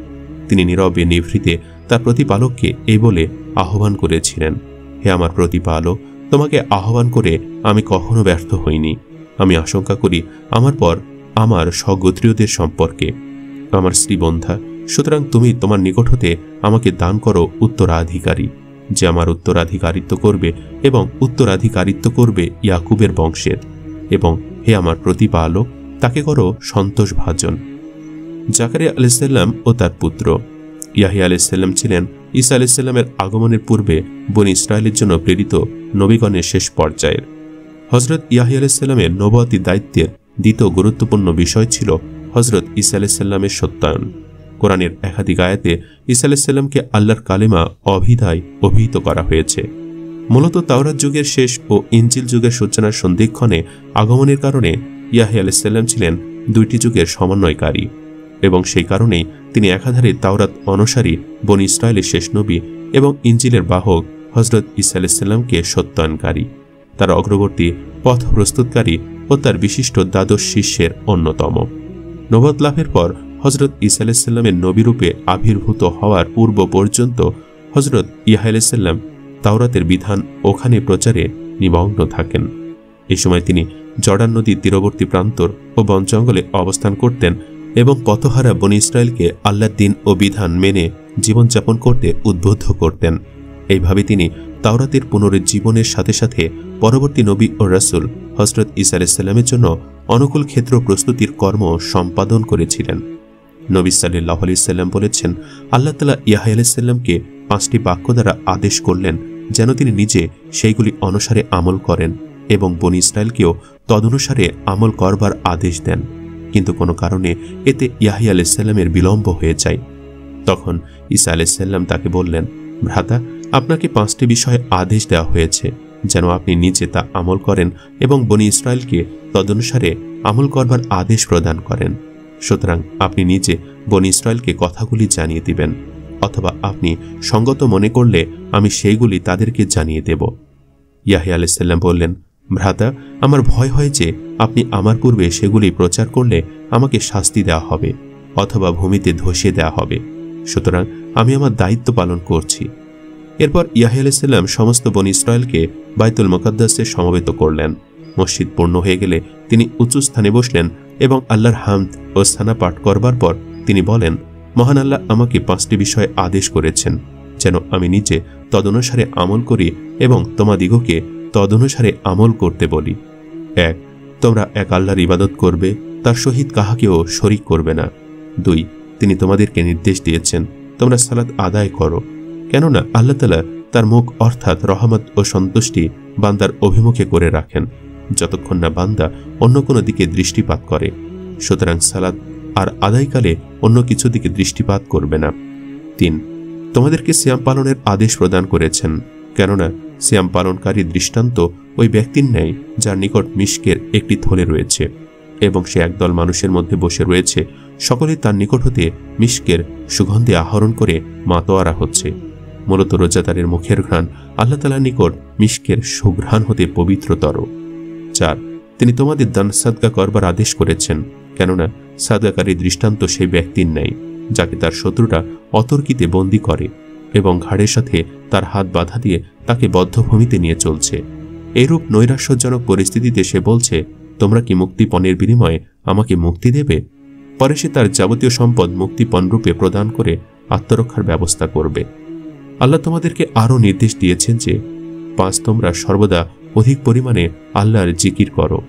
তিনি নীরবে নিভৃতে তার প্রতিপালককে এই বলে আহ্বান করেছিলেন, হে আমার প্রতিপালক, তোমাকে আহ্বান করে আমি কখনো ব্যর্থ হইনি। আমি আশঙ্কা করি আমার পর আমার স্বগোত্রীয়দের সম্পর্কে। আমার স্ত্রী বন্ধ্যা সুতরাং তুমি তোমার নিকট হতে আমাকে দান করো উত্তরাধিকারী, যে আমার উত্তরাধিকারিত্ব করবে এবং উত্তরাধিকারিত্ব করবে ইয়াকুবের বংশের, এবং হে আমার প্রতিপালক, তাকে করো সন্তোষভাজন। জাকারিয়া আলাইহিসসালাম ও তার পুত্র। ইয়াহিয়া আলাইহিসসালাম ছিলেন ঈসা আলাইহিসসালামের আগমনের পূর্বে বনী ইসরায়েলের জন্য প্রেরিত নবীগণের শেষ পর্যায়ের। হযরত ইয়াহিয়া আলাইহিসসালামের নবুয়তি দায়িত্বের দ্বিতীয় গুরুত্বপূর্ণ বিষয় ছিল হযরত ঈসা আলাইহিসসালামের সত্যায়ন। কোরআনের একাধিক আয়াতে ঈসা আলাইহিসসালামকে আল্লাহর কালেমা অভিধায় অভিহিত করা হয়েছে। মূলত তাওরাত যুগের শেষ ও ইনজিল যুগের সূচনার সন্ধিক্ষণে আগমনের কারণে ইয়াহিয়া আলাইহিসসালাম ছিলেন দুইটি যুগের সমন্বয়কারী, এবং সেই কারণেই তিনি একাধারে তাওরাত অনুসারী বনী ইসরায়েলের শেষ নবী এবং ইনজিলের বাহক হযরত ঈসা আলাইহিসসালামকে সত্যায়নকারী, তার অগ্রবর্তী পথ প্রস্তুতকারী ও তার বিশিষ্ট দ্বাদশ শিষ্যের অন্যতম। নবুয়ত লাভের পর হযরত ঈসা আলাইহিসসালামের নবীরূপে আবির্ভূত হওয়ার পূর্ব পর্যন্ত হযরত ইয়াহয়া আলাইহিসসালাম তাওরাতের বিধান ওখানে প্রচারে নিমগ্ন থাকেন। এই সময় তিনি জর্ডান নদীর তীরবর্তী প্রান্তর ও বন জঙ্গলে অবস্থান করতেন এবং পথহারা বনী ইসরায়েলকে আল্লাহর দ্বীন ও বিধান মেনে জীবনযাপন করতে উদ্বুদ্ধ করতেন। এইভাবে তিনি তাওরাতের পুনরুজ্জীবনের সাথে সাথে পরবর্তী নবী ও রাসূল হযরত ঈসা আলাইহিসসালামের জন্য অনুকূল ক্ষেত্র প্রস্তুতির কর্ম সম্পাদন করেছিলেন। নবী সাল্লাল্লাহু আলাইহি ওয়াসাল্লাম বলেছেন, আল্লাহ তাআলা ইয়াহয়া আলাইহিসসালামকে 5টি বাক্য দ্বারা আদেশ করলেন যেন তিনি নিজে সেইগুলি অনুসারে আমল করেন এবং বনী ইসরায়েলকেও তদনুসারে আমল করবার আদেশ দেন। কিন্তু কোনো কারণে এতে ইয়াহয়া আলাইহিসসালামের বিলম্ব হয়ে যায়। তখন ঈসা আলাইহিসসালাম তাকে বললেন, ভ্রাতা, আপনাকে 5টি বিষয়ে আদেশ দেওয়া হয়েছে যেন আপনি নিজে তা আমল করেন এবং বনী ইসরায়েলকে তদনুসারে আমল করবার আদেশ প্রদান করেন। সুতরাং আপনি নিজে বনী ইসরায়েলকে কথাগুলি জানিয়ে দিবেন, অথবা আপনি সঙ্গত মনে করলে আমি সেইগুলি তাদেরকে জানিয়ে দেব। ইয়াহয়া আলাইহিসসালাম বললেন, ভ্রাতা, আমার ভয় হয় যে আপনি আমার পূর্বে সেগুলি প্রচার করলে আমাকে শাস্তি দেওয়া হবে অথবা ভূমিতে ধসিয়ে দেওয়া হবে। সুতরাং আমি আমার দায়িত্ব পালন করছি। এরপর ইয়াহয়া আলাইহিসসালাম সমস্ত বনী ইসরায়েলকে বাইতুল মুকাদ্দাসে সমবেত করলেন। মসজিদ পূর্ণ হয়ে গেলে তিনি উঁচু স্থানে বসলেন এবং আল্লাহর হামদ ও সানা পাঠ করবার পর তিনি বলেন, মহান আল্লাহ আমাকে 5টি বিষয়ে আদেশ করেছেন যেন আমি নিজে তদনুসারে আমল করি এবং তোমাদিগকে তদনুসারে আমল করতে বলি। 1. তোমরা এক আল্লাহর ইবাদত করবে, তার সহিত কাহাকেও শরীক করবে না। 2. তিনি তোমাদেরকে নির্দেশ দিয়েছেন তোমরা সালাত আদায় করো, কেননা আল্লাহ তাআলা তার মুখ অর্থাৎ রহমত ও সন্তুষ্টি বান্দার অভিমুখে করে রাখেন যতক্ষণ না বান্দা অন্য কোনো দিকে দৃষ্টিপাত করে। সুতরাং সালাত আর আদায়কালে অন্য কিছু দিকে দৃষ্টিপাত করবে না। 3. তোমাদেরকে সিয়াম পালনের আদেশ প্রদান করেছেন, কেননা সিয়াম পালনকারী দৃষ্টান্ত ওই ব্যক্তির ন্যায় যার নিকট মিশকের একটি থলে রয়েছে এবং সে একদল মানুষের মধ্যে বসে রয়েছে, সকলে তার নিকট হতে মিশকের সুগন্ধি আহরণ করে মাতোয়ারা হচ্ছে। মূলত রোজাদারের মুখের ঘ্রাণ আল্লাহ তাআলার নিকট মিশকের সুঘ্রাণ হতে পবিত্রতর। 4. তিনি তোমাদের দান সাদকা করবার আদেশ করেছেন, কেননা সাদকাকারী দৃষ্টান্ত সেই ব্যক্তির ন্যায় যাকে তার শত্রুরা অতর্কিতে বন্দী করে এবং ঘাড়ের সাথে তার হাত বাঁধা দিয়ে তাকে বদ্ধভূমিতে নিয়ে চলছে। এরূপ নৈরাশ্যজনক পরিস্থিতিতে সে বলছে, তোমরা কি মুক্তিপণের বিনিময়ে আমাকে মুক্তি দেবে? পরে সে তার যাবতীয় সম্পদ মুক্তিপণ রূপে প্রদান করে আত্মরক্ষার ব্যবস্থা করবে। আল্লাহ তোমাদেরকে আরও নির্দেশ দিয়েছেন যে 5 তোমরা সর্বদা অধিক পরিমাণে আল্লাহর জিকির করো,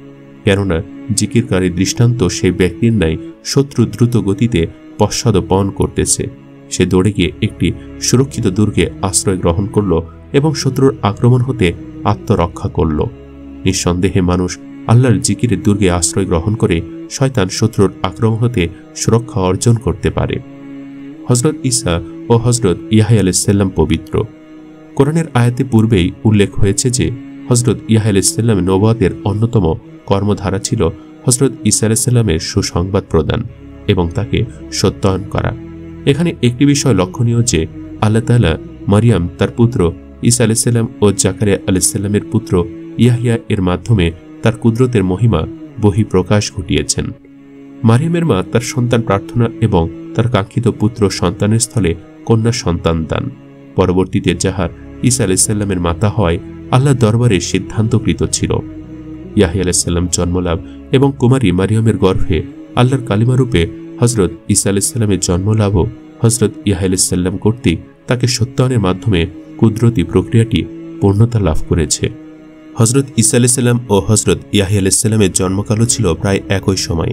কেননা জিকিরকারী দৃষ্টান্ত সেই ব্যক্তির ন্যায় শত্রু দ্রুত গতিতে পশ্চাদপন করতেছে। সে দৌড়ে গিয়ে একটি সুরক্ষিত দুর্গে আশ্রয় গ্রহণ করল এবং শত্রুর আক্রমণ হতে আত্মরক্ষা করল। নিঃসন্দেহে মানুষ আল্লাহর জিকিরের দুর্গে আশ্রয় গ্রহণ করে শয়তান শত্রুর আক্রমণ হতে সুরক্ষা অর্জন করতে পারে। হযরত ঈসা ও হযরত ইয়াহয়া আলাইহিসসালাম পবিত্র। কোরআনের আয়াতে পূর্বেই উল্লেখ হয়েছে যে হযরত ইয়াহয়া আলাইহিসসালাম নবুয়তের অন্যতম কর্মধারা ছিল হযরত ঈসা আলাইহিসসালামের সুসংবাদ প্রদান এবং তাকে সত্যায়ন করা। এখানে একটি বিষয় লক্ষণীয় যে আল্লাহ তাআলা মারিয়াম তার পুত্র ঈসা আলাইহিসসালাম ও জাকারিয়া আলাইহিসসালামের পুত্র ইয়াহইয়া এর মাধ্যমে তার কুদরতের মহিমা বহিঃপ্রকাশ ঘটিয়েছেন। মারিয়ামের মা তার সন্তান প্রার্থনা এবং তার কাঙ্ক্ষিত পুত্র সন্তানের স্থলে কন্যা সন্তান দান পরবর্তীতে যাহার ঈসা আলাইহিসসালামের মাতা হয় আল্লাহ দরবারে সিদ্ধান্তকৃত ছিল। ইয়াহইয়া আলাইহিসসালাম জন্মলাভ এবং কুমারী মারিয়ামের গর্ভে আল্লাহর কালিমারূপে হযরত ঈসা আলাইহিসসালামের জন্মলাভও হজরত ইয়াহয়া আলাইহিসসালাম কর্তৃক তাকে সত্যায়নের মাধ্যমে কুদরতি প্রক্রিয়াটি পূর্ণতা লাভ করেছে। হজরত ঈসা আলাইহিসসালাম ও হজরত ইয়াহয়া আলাইহিসসালামের জন্মকালও ছিল প্রায় একই সময়।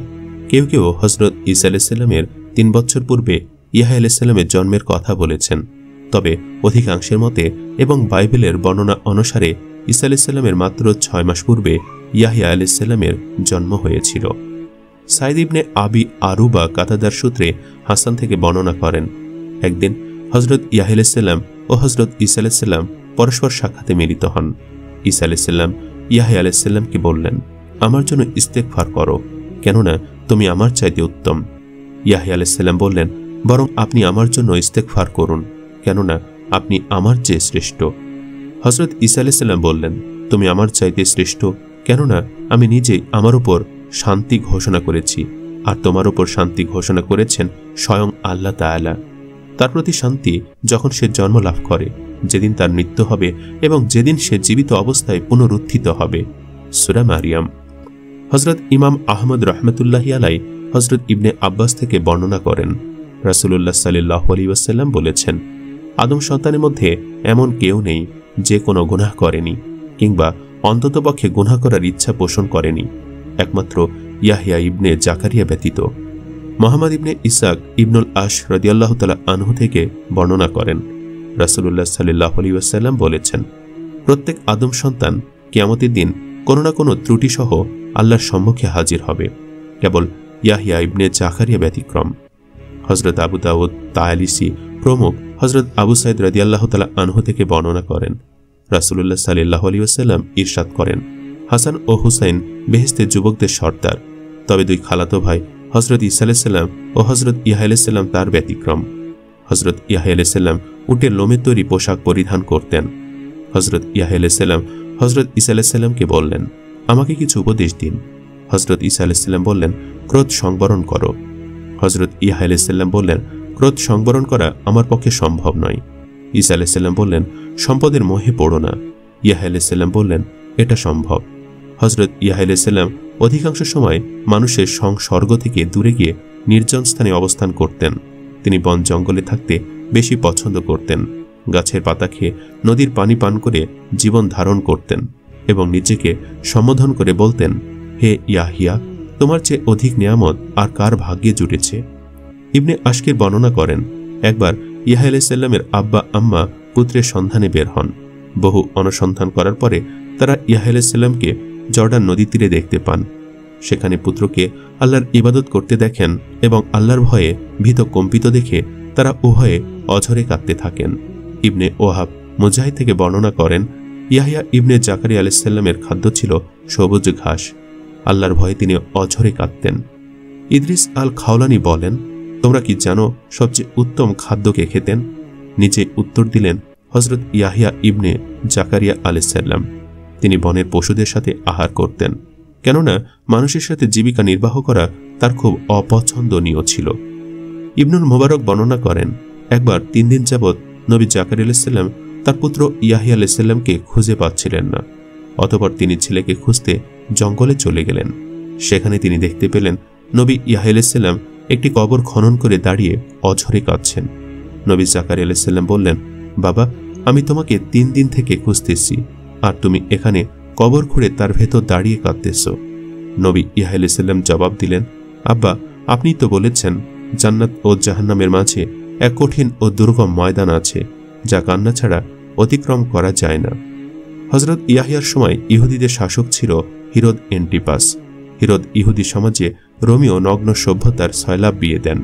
কেউ কেউ হজরত ঈসা আলাইহিসসালামের ৩ বছর পূর্বে ইয়াহয়া আলাইহিসসালামের জন্মের কথা বলেছেন, তবে অধিকাংশের মতে এবং বাইবেলের বর্ণনা অনুসারে ঈসা আলাইহিসসালামের মাত্র ৬ মাস পূর্বে ইয়াহয়া আলাইহিসসালামের জন্ম হয়েছিল। সাইদ ইবনে আবি আরুবা কাতাদার সূত্রে হাসান থেকে বর্ণনা করেন, একদিন হজরত ইয়াহয়া আলাইহিসসালাম ও হজরত ঈসা আলাইহিসসালাম পরস্পর সাক্ষাতে মিলিত হন। ঈসা আলাইহিসসালাম ইয়াহয়া আলাইহিসসালামকে বললেন, আমার জন্য ইস্তেগফার করো, কেননা তুমি আমার চাইতে উত্তম। ইয়াহয়া আলাইহিসসালাম বললেন, বরং আপনি আমার জন্য ইস্তেগফার করুন, কেননা আপনি আমার চেয়ে শ্রেষ্ঠ। হজরত ঈসা আলাইহিসসালাম বললেন, তুমি আমার চাইতে শ্রেষ্ঠ, কেননা আমি নিজেই আমার উপর শান্তি ঘোষণা করেছি, আর তোমার উপর শান্তি ঘোষণা করেছেন স্বয়ং আল্লাহ তাআলা। তার প্রতি শান্তি যখন সে জন্ম লাভ করে, যেদিন তার মৃত্যু হবে এবং যেদিন সে জীবিত অবস্থায় পুনরুত্থিত হবে। সূরা মারিয়াম। হজরত ইমাম আহমদ রহমতুল্লাহি আলাই হজরত ইবনে আব্বাস থেকে বর্ণনা করেন, রাসূলুল্লাহ সাল্লাল্লাহু আলাইহি ওয়াসাল্লাম বলেছেন, আদম সন্তানের মধ্যে এমন কেউ নেই যে কোনো গুনাহ করেনি কিংবা অন্ততপক্ষে গুনাহ করার ইচ্ছা পোষণ করেনি, একমাত্র ইয়াহইয়া ইবনে জাকারিয়া ব্যতীত। মুহাম্মদ ইবনে ইসহাক ইবনুল আশ রাদিয়াল্লাহু তাআলা আনহু থেকে বর্ণনা করেন, রাসূলুল্লাহ সাল্লাল্লাহু আলাইহি ওয়াসাল্লাম বলেছেন, প্রত্যেক আদম সন্তান কিয়ামতের দিন কোনো না কোনো ত্রুটি সহ আল্লাহর সম্মুখে হাজির হবে, কেবল ইয়াহইয়া ইবনে জাকারিয়া ব্যতিক্রম। হযরত আবু দাউদ, তায়ালিসি প্রমুখ হযরত আবু সাঈদ রাদিয়াল্লাহু তাআলা আনহু থেকে বর্ণনা করেন, রাসূলুল্লাহ সাল্লাল্লাহু আলাইহি ওয়াসাল্লাম ইরশাদ করেন, হাসান ও হুসাইন বেহেশতের যুবকদের সর্দার, তবে দুই খালাতো ভাই হযরত ঈসা আলাইহিস সালাম ও হযরত ইয়াহইয়া আলাইহিস সালাম তার ব্যতিক্রম। হযরত ইয়াহইয়া আলাইহিস সালাম উটের লোমের তৈরি পোশাক পরিধান করতেন। হযরত ইয়াহইয়া আলাইহিস সালাম হযরত ঈসা আলাইহিস সালামকে বললেন, আমাকে কিছু উপদেশ দিন। হযরত ঈসা আলাইহিস সালাম বললেন, ক্রোধ সংবরণ করো। হযরত ইয়াহইয়া আলাইহিস সালাম বললেন, ক্রোধ সংবরণ করা আমার পক্ষে সম্ভব নয়। ঈসা আলাইহিস সালাম বললেন, সম্পদের মোহে পড়ো না। ইয়াহইয়া আলাইহিস সালাম বললেন, এটা সম্ভব। হযরত ইয়াহইয়া আলাইহিস সালাম অধিকাংশ সময় মানুষের সংসর্গ থেকে দূরে গিয়ে নির্জন স্থানে অবস্থান করতেন। তিনি বন জঙ্গলে থাকতে বেশি পছন্দ করতেন। গাছের পাতা খেয়ে নদীর পানি পান করে জীবন ধারণ করতেন এবং নিজেকে সম্বোধন করে বলতেন, হে ইয়াহইয়া, তোমার চেয়ে অধিক নিয়ামত আর কার ভাগ্যে জুটেছে। ইবনে আশকির বর্ণনা করেন, একবার ইয়াহইয়া আলাইহিস সালামের আব্বা আম্মা পুত্রের সন্ধানে বের হন। বহু অনুসন্ধান করার পরে তারা ইয়াহইয়া আলাইহিস সালামকে জর্ডান নদী তীরে দেখতে পান। সেখানে পুত্রকে আল্লাহর ইবাদত করতে দেখেন এবং আল্লাহর ভয়ে ভীত কম্পিত দেখে তারা উভয়ে অঝরে কাঁদতে থাকেন। ইবনে ওহাব মুজাহিদ থেকে বর্ণনা করেন, ইয়াহইয়া ইবনে জাকারিয়া আলাইহিস সালামের খাদ্য ছিল সবুজ ঘাস। আল্লাহর ভয়ে তিনি অঝরে কাঁদতেন। ইদ্রিস আল খাওলানি বলেন, তোমরা কি জানো সবচেয়ে উত্তম খাদ্যকে খেতেন? নিজে উত্তর দিলেন হযরত ইয়াহইয়া ইবনে জাকারিয়া আলাইহিস সালাম। তিনি বনের পশুদের সাথে আহার করতেন, কেননা মানুষের সাথে জীবিকা নির্বাহ করা তার খুব অপছন্দনীয় ছিল। ইবনুল মুবারক বর্ণনা করেন, একবার 3 দিন যাবৎ নবী জাকারিয়া আলাইহিস সালাম তার পুত্র ইয়াহইয়া আলাইহিস সালামকে খুঁজে পাচ্ছিলেন না। অতঃপর তিনি ছেলেকে খুঁজতে জঙ্গলে চলে গেলেন। সেখানে তিনি দেখতে পেলেন নবী ইয়াহইয়া আলাইহিস সালাম একটি কবর খনন করে দাঁড়িয়ে অঝরে কাঁদছেন। নবী জাকারিয়া আলাইহিস সালাম বললেন, বাবা, আমি তোমাকে 3 দিন থেকে খুঁজতেছি, আর তুমি এখানে কবর খুঁড়ে তার ভেতর দাঁড়িয়ে কাঁদতেছ। নবী ইয়াহইয়া আলাইহিস সালাম জবাব দিলেন, আব্বা, আপনি তো বলেছেন জান্নাত ও জাহান্নামের মাঝে এক কঠিন ও দুর্গম ময়দান আছে, যা কান্না ছাড়া অতিক্রম করা যায় না। হযরত ইয়াহইয়ার সময় ইহুদিদের শাসক ছিল হিরোদ এন্টিপাস। হিরোদ ইহুদি সমাজে রোমীয় নগ্ন সভ্যতার সয়লাভ বিয়ে দেন।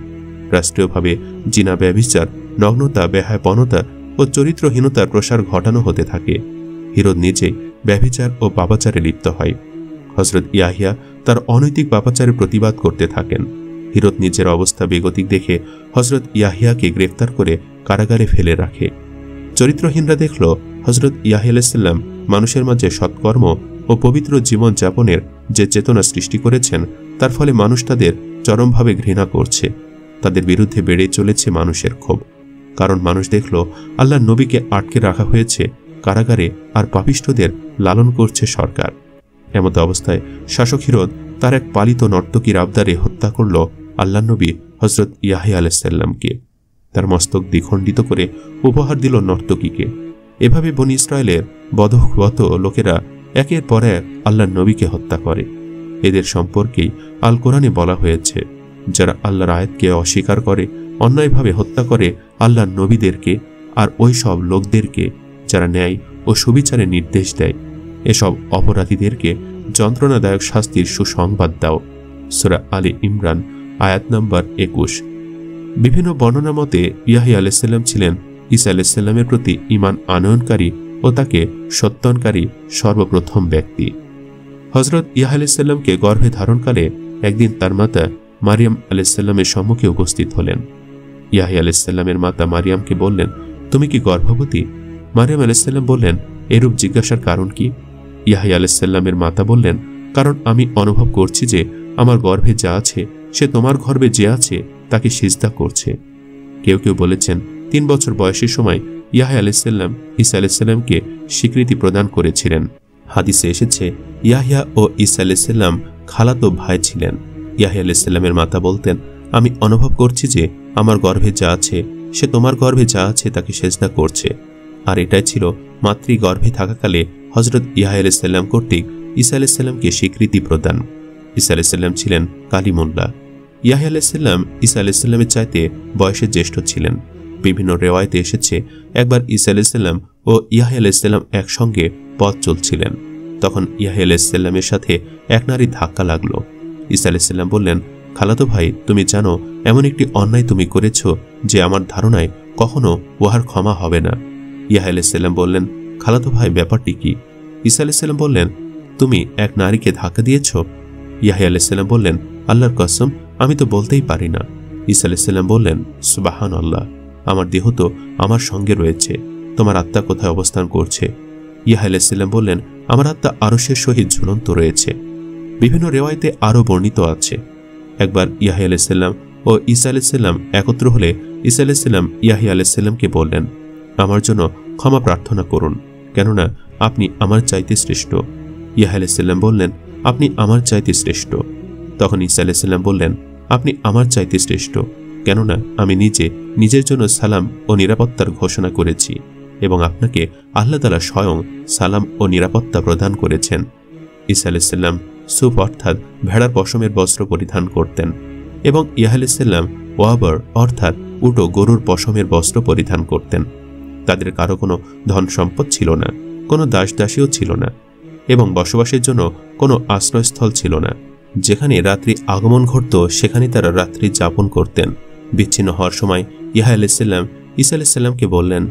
রাষ্ট্রীয়ভাবে জিনা, ব্যভিচার, নগ্নতা, বেহায়াপনতা ও চরিত্রহীনতার প্রসার ঘটানো হতে থাকে। হিরোদ নিজেই ব্যভিচার ও পাপাচারে লিপ্ত হয়। হযরত ইয়াহইয়া তার অনৈতিক পাপাচারের প্রতিবাদ করতে থাকেন। হিরোদ নিজের অবস্থা বেগতিক দেখে হযরত ইয়াহইয়াকে গ্রেফতার করে কারাগারে ফেলে রাখে। চরিত্রহীনরা দেখল হযরত ইয়াহইয়া আলাইহিস সালাম মানুষের মাঝে সৎকর্ম ও পবিত্র জীবন যাপনের যে চেতনা সৃষ্টি করেছেন, তার ফলে মানুষ তাদের চরমভাবে ঘৃণা করছে। তাদের বিরুদ্ধে বেড়ে চলেছে মানুষের ক্ষোভ, কারণ মানুষ দেখল আল্লাহর নবীকে আটকে রাখা হয়েছে কারাগারে, আর পাপিষ্ঠদের লালন করছে সরকার। এমত অবস্থায় শাসক হিরোদ তার এক পালিত নর্তকীর আবদারে হত্যা করল আল্লাহর নবী হযরত ইয়াহইয়া আলাইহিস সালামকে। তার মস্তক দ্বিখণ্ডিত করে উপহার দিল নর্তকীকে। এভাবে বনী ইসরায়েলের বধগত লোকেরা একের পর এক আল্লাহর নবীকে হত্যা করে। এদের সম্পর্কেই আল কোরআনে বলা হয়েছে, যারা আল্লাহর আয়াতকে অস্বীকার করে, অন্যায়ভাবে হত্যা করে আল্লাহর নবীদেরকে আর ওই সব লোকদেরকে যারা ন্যায় ও সুবিচারের নির্দেশ দেয়, এসব অপরাধীদেরকে যন্ত্রণাদায়ক শাস্তির সুসংবাদ দাও। সূরা আলী ইমরান আয়াত নম্বর 21। বিভিন্ন বর্ণনা মতে ইয়াহিয়া আলাইহিস ছিলেন ঈসা আলাইহিস প্রতি ঈমান আনয়নকারী ও তাকে সত্যায়নকারী সর্বপ্রথম ব্যক্তি। হযরত ইয়াহিয়া আলাইহিসকে গর্ভে ধারণকালে একদিন তার মাতা মারিয়াম আলাইহিসের সম্মুখে উপস্থিত হলেন। ইয়াহিয়া আলাইহিসের মাতা মারিয়ামকে বললেন, তুমি কি গর্ভবতী? মারিয়াম আলাইহিস বললেন, এরূপ জিজ্ঞাসার কারণ কি? ইয়াহিয়া আলাইহিসের মাতা বললেন, কারণ আমি অনুভব করছি যে আমার গর্ভে যা আছে সে তোমার গর্ভে যে আছে তাকে সিজদা করছে। কেউ কেউ বলেছেন 3 বছর বয়সের সময় ইয়াহিয়া আলাইহিস ঈসা আলাইহিসকে স্বীকৃতি প্রদান করেছিলেন। হাদিসে এসেছে ইয়াহিয়া ও ঈসা আলাইহিস খালাতো ভাই ছিলেন। ইয়াহিয়া আলাইহিসের মাতা বলতেন, আমি অনুভব করছি যে আমার গর্ভে যা আছে সে তোমার গর্ভে যা আছে তাকে সিজদা করছে। আর এটাই ছিল মাতৃ গর্ভে থাকাকালে হযরত ইয়াহিয়া আলাইহিস কর্তৃক ঈসা আলাইহিসকে স্বীকৃতি প্রদান। ঈসা আলাইহিস ছিলেন কালিমুল্লাহ। ইয়াহিয়া আলাইহিস ঈসা আলাইহিসের চাইতে বয়সে জ্যেষ্ঠ ছিলেন। বিভিন্ন রেওয়ায়েতে এসেছে একবার ঈসা আলাইহিস ও ইয়াহিয়া আলাইহিস একসঙ্গে পথ চলছিলেন। তখন ইয়াহিয়া আলাইহিস সাথে এক নারী ধাক্কা লাগলো। ঈসা আলাইহিস বললেন, খালাতো ভাই, তুমি জানো এমন একটি অন্যায় তুমি করেছ যে আমার ধারণায় কখনো উহার ক্ষমা হবে না। ইয়াহিয়া আলাইহিস বললেন, খালাতো ভাই, ব্যাপারটি কি? ঈসা আলাইহিস বললেন, তুমি এক নারীকে ধাক্কা দিয়েছ। ইয়াহিয়া আলাইহিস বললেন, আল্লাহর কসম, আমি তো বলতেই পারি না। ঈসা আলাইহিস বললেন, সুবহানাল্লাহ, আমার দেহ তো আমার সঙ্গে রয়েছে, তোমার আত্মা কোথায় অবস্থান করছে? ইয়াহিয়া আলাইহিস বললেন, আমার আত্মা আরশের সহিত ঝুলন্ত রয়েছে। বিভিন্ন রেওয়ায়েতে আরও বর্ণিত আছে, একবার ইয়াহিয়া আলাইহিস ও ঈসা আলাইহিস একত্র হলে ঈসা আলাইহিস ইয়াহিয়া আলাইহিসকে বললেন, আমার জন্য ক্ষমা প্রার্থনা করুন, কেননা আপনি আমার চাইতে শ্রেষ্ঠ। ইয়াহিয়া আলাইহিস বললেন, আপনি আমার চাইতে শ্রেষ্ঠ। তখন ঈসা আলাইহিস বললেন, আপনি আমার চাইতে শ্রেষ্ঠ, কেননা আমি নিজের জন্য সালাম ও নিরাপত্তার ঘোষণা করেছি এবং আপনাকে আল্লাহ তাআলা স্বয়ং সালাম ও নিরাপত্তা প্রদান করেছেন। ঈসা আলাইহিস সুফ অর্থাৎ ভেড়ার পশমের বস্ত্র পরিধান করতেন এবং ইয়াহিয়া আলাইহিস ওয়াবর অর্থাৎ উটো গরুর পশমের বস্ত্র পরিধান করতেন। তাদের কারো কোনো ধন সম্পদ ছিল না, কোনো দাসদাসীও ছিল না এবং বসবাসের জন্য কোনো আশ্রয়স্থল ছিল না। যেখানে রাত্রি আগমন ঘটত সেখানে তারা রাত্রি যাপন করতেন। বিচ্ছিন্ন হওয়ার সময় ইয়াহিয়া আলাইহিস ঈসা আলাইহিসকে বললেন,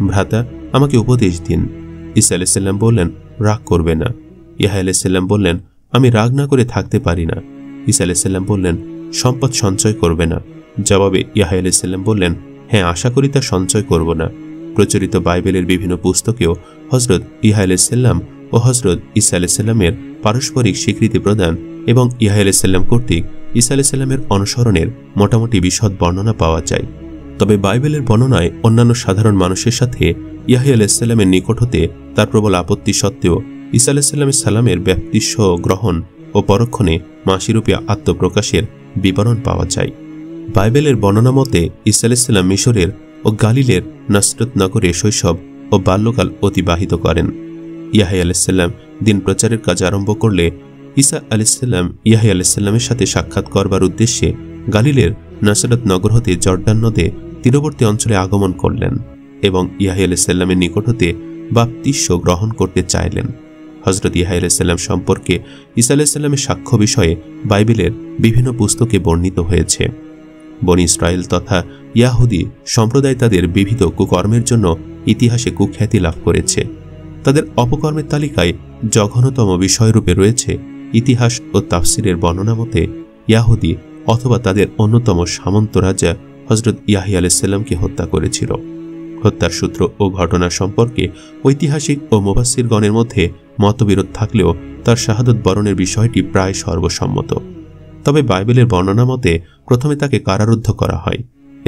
ভ্রাতা, আমাকে উপদেশ দিন। ঈসা আলাইহিস বললেন, রাগ করবে না। ইয়াহিয়া আলাইহিস বললেন, আমি রাগ না করে থাকতে পারি না। ঈসা আলাইহিস বললেন, সম্পদ সঞ্চয় করবে না। জবাবে ইয়াহিয়া আলাইহিস বললেন, হ্যাঁ, আশা করি তা সঞ্চয় করব না। প্রচলিত বাইবেলের বিভিন্ন পুস্তকেও হযরত ইয়াহিয়া আলাইহিস ও হযরত ঈসা আলাইহিস পারস্পরিক স্বীকৃতি প্রদান এবং ইয়াহিয়া আলাইহিস কর্তৃক ঈসা আলাইহিস অনুসরণের মোটামুটি বিশদ বর্ণনা পাওয়া যায়। তবে বাইবেলের বর্ণনায় অন্যান্য সাধারণ মানুষের সাথে ইয়াহিয়া আলাইহিস নিকট হতে তার প্রবল আপত্তি সত্ত্বেও ঈসা আলাইহিস সালামের ব্যাপ্তিস্ব গ্রহণ ও পরক্ষণে মাসিরূপে আত্মপ্রকাশের বিবরণ পাওয়া যায়। বাইবেলের বর্ণনা মতে ঈসা আলাইহিস মিশরের ও গালিলের নাসরত নগরে শৈশব ও বাল্যকাল অতিবাহিত করেন। ইয়াহিয়া আলাইহিস দিন প্রচারের কাজ আরম্ভ করলে ঈসা আলাইহিস ইয়াহিয়া আলাইহিস সাথে সাক্ষাৎ করবার উদ্দেশ্যে গালিলের নাসরত নগর হতে জর্ডান নদে তীরবর্তী অঞ্চলে আগমন করলেন এবং ইয়াহিয়া আলাইহিস নিকট হতে বাপ্তিস্ম গ্রহণ করতে চাইলেন। হযরত ইয়াহিয়া আলাইহিস সম্পর্কে ঈসা আলাইহিস সাক্ষ্য বিষয়ে বাইবেলের বিভিন্ন পুস্তকে বর্ণিত হয়েছে। বনী ইসরায়েল তথা ইয়াহুদি সম্প্রদায় তাদের বিবিধ কুকর্মের জন্য ইতিহাসে কুখ্যাতি লাভ করেছে। তাদের অপকর্মের তালিকায় জঘন্যতম বিষয়রূপে রয়েছে ইতিহাস ও তাফসিরের বর্ণনা মতে ইয়াহুদি অথবা তাদের অন্যতম সামন্ত রাজা হযরত ইয়াহিয়া আলাইহিসকে হত্যা করেছিল। হত্যার সূত্র ও ঘটনা সম্পর্কে ঐতিহাসিক ও মুফাসসিরগণের মধ্যে মতবিরোধ থাকলেও তার শাহাদত বরণের বিষয়টি প্রায় সর্বসম্মত। তবে বাইবেলের বর্ণনা মতে প্রথমে তাকে কারারুদ্ধ করা হয়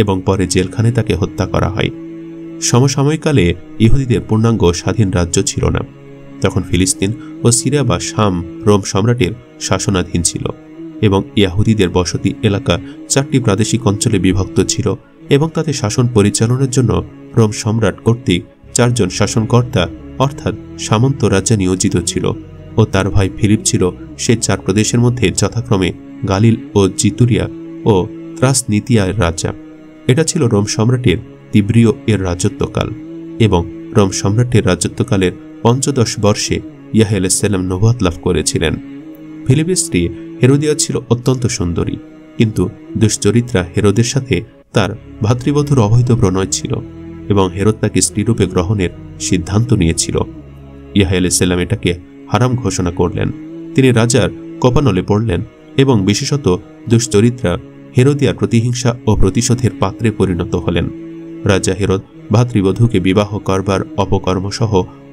এবং পরে জেলখানে তাকে হত্যা করা হয়। সমসাময়িককালে ইহুদিদের পূর্ণাঙ্গ স্বাধীন রাজ্য ছিল না। তখন ফিলিস্তিন ও সিরিয়া বা শাম রোম সম্রাটের শাসনাধীন ছিল এবং ইয়াহুদিদের বসতি এলাকা 4টি প্রাদেশিক অঞ্চলে বিভক্ত ছিল এবং তাতে শাসন পরিচালনার জন্য রোম সম্রাট কর্তৃক 4 জন শাসনকর্তা অর্থাৎ সামন্ত রাজা নিয়োজিত ছিল ও তার ভাই ফিলিপ ছিল সে 4 প্রদেশের মধ্যে যথাক্রমে গালিল ও জিতুরিয়া ও ত্রাসনিতিয়ার রাজা। এটা ছিল রোম সম্রাটের তিব্রিয় এর রাজত্বকাল এবং রোম সম্রাটের রাজত্বকালের 15 বর্ষে ইয়াহয়া আলাইহিস সালাম নবুয়ত লাভ করেছিলেন। ফিলিপের স্ত্রী হেরোদিয়া ছিল অত্যন্ত সুন্দরী, কিন্তু দুশ্চরিত্রা হেরোদের সাথে তার ভাতৃবধূর অবৈধ প্রণয় ছিল এবং হেরোদ তাকে স্ত্রীরূপে গ্রহণের সিদ্ধান্ত নিয়েছিল। ইয়াহয়া আলাইহিস সালাম এটাকে হারাম ঘোষণা করলেন। তিনি রাজার কোপানলে পড়লেন এবং বিশেষত দুশ্চরিত্রা হেরোদিয়ার প্রতিহিংসা ও প্রতিশোধের পাত্রে পরিণত হলেন। রাজা হেরোদ ভাতৃবধূকে বিবাহ করবার অপকর্ম সহ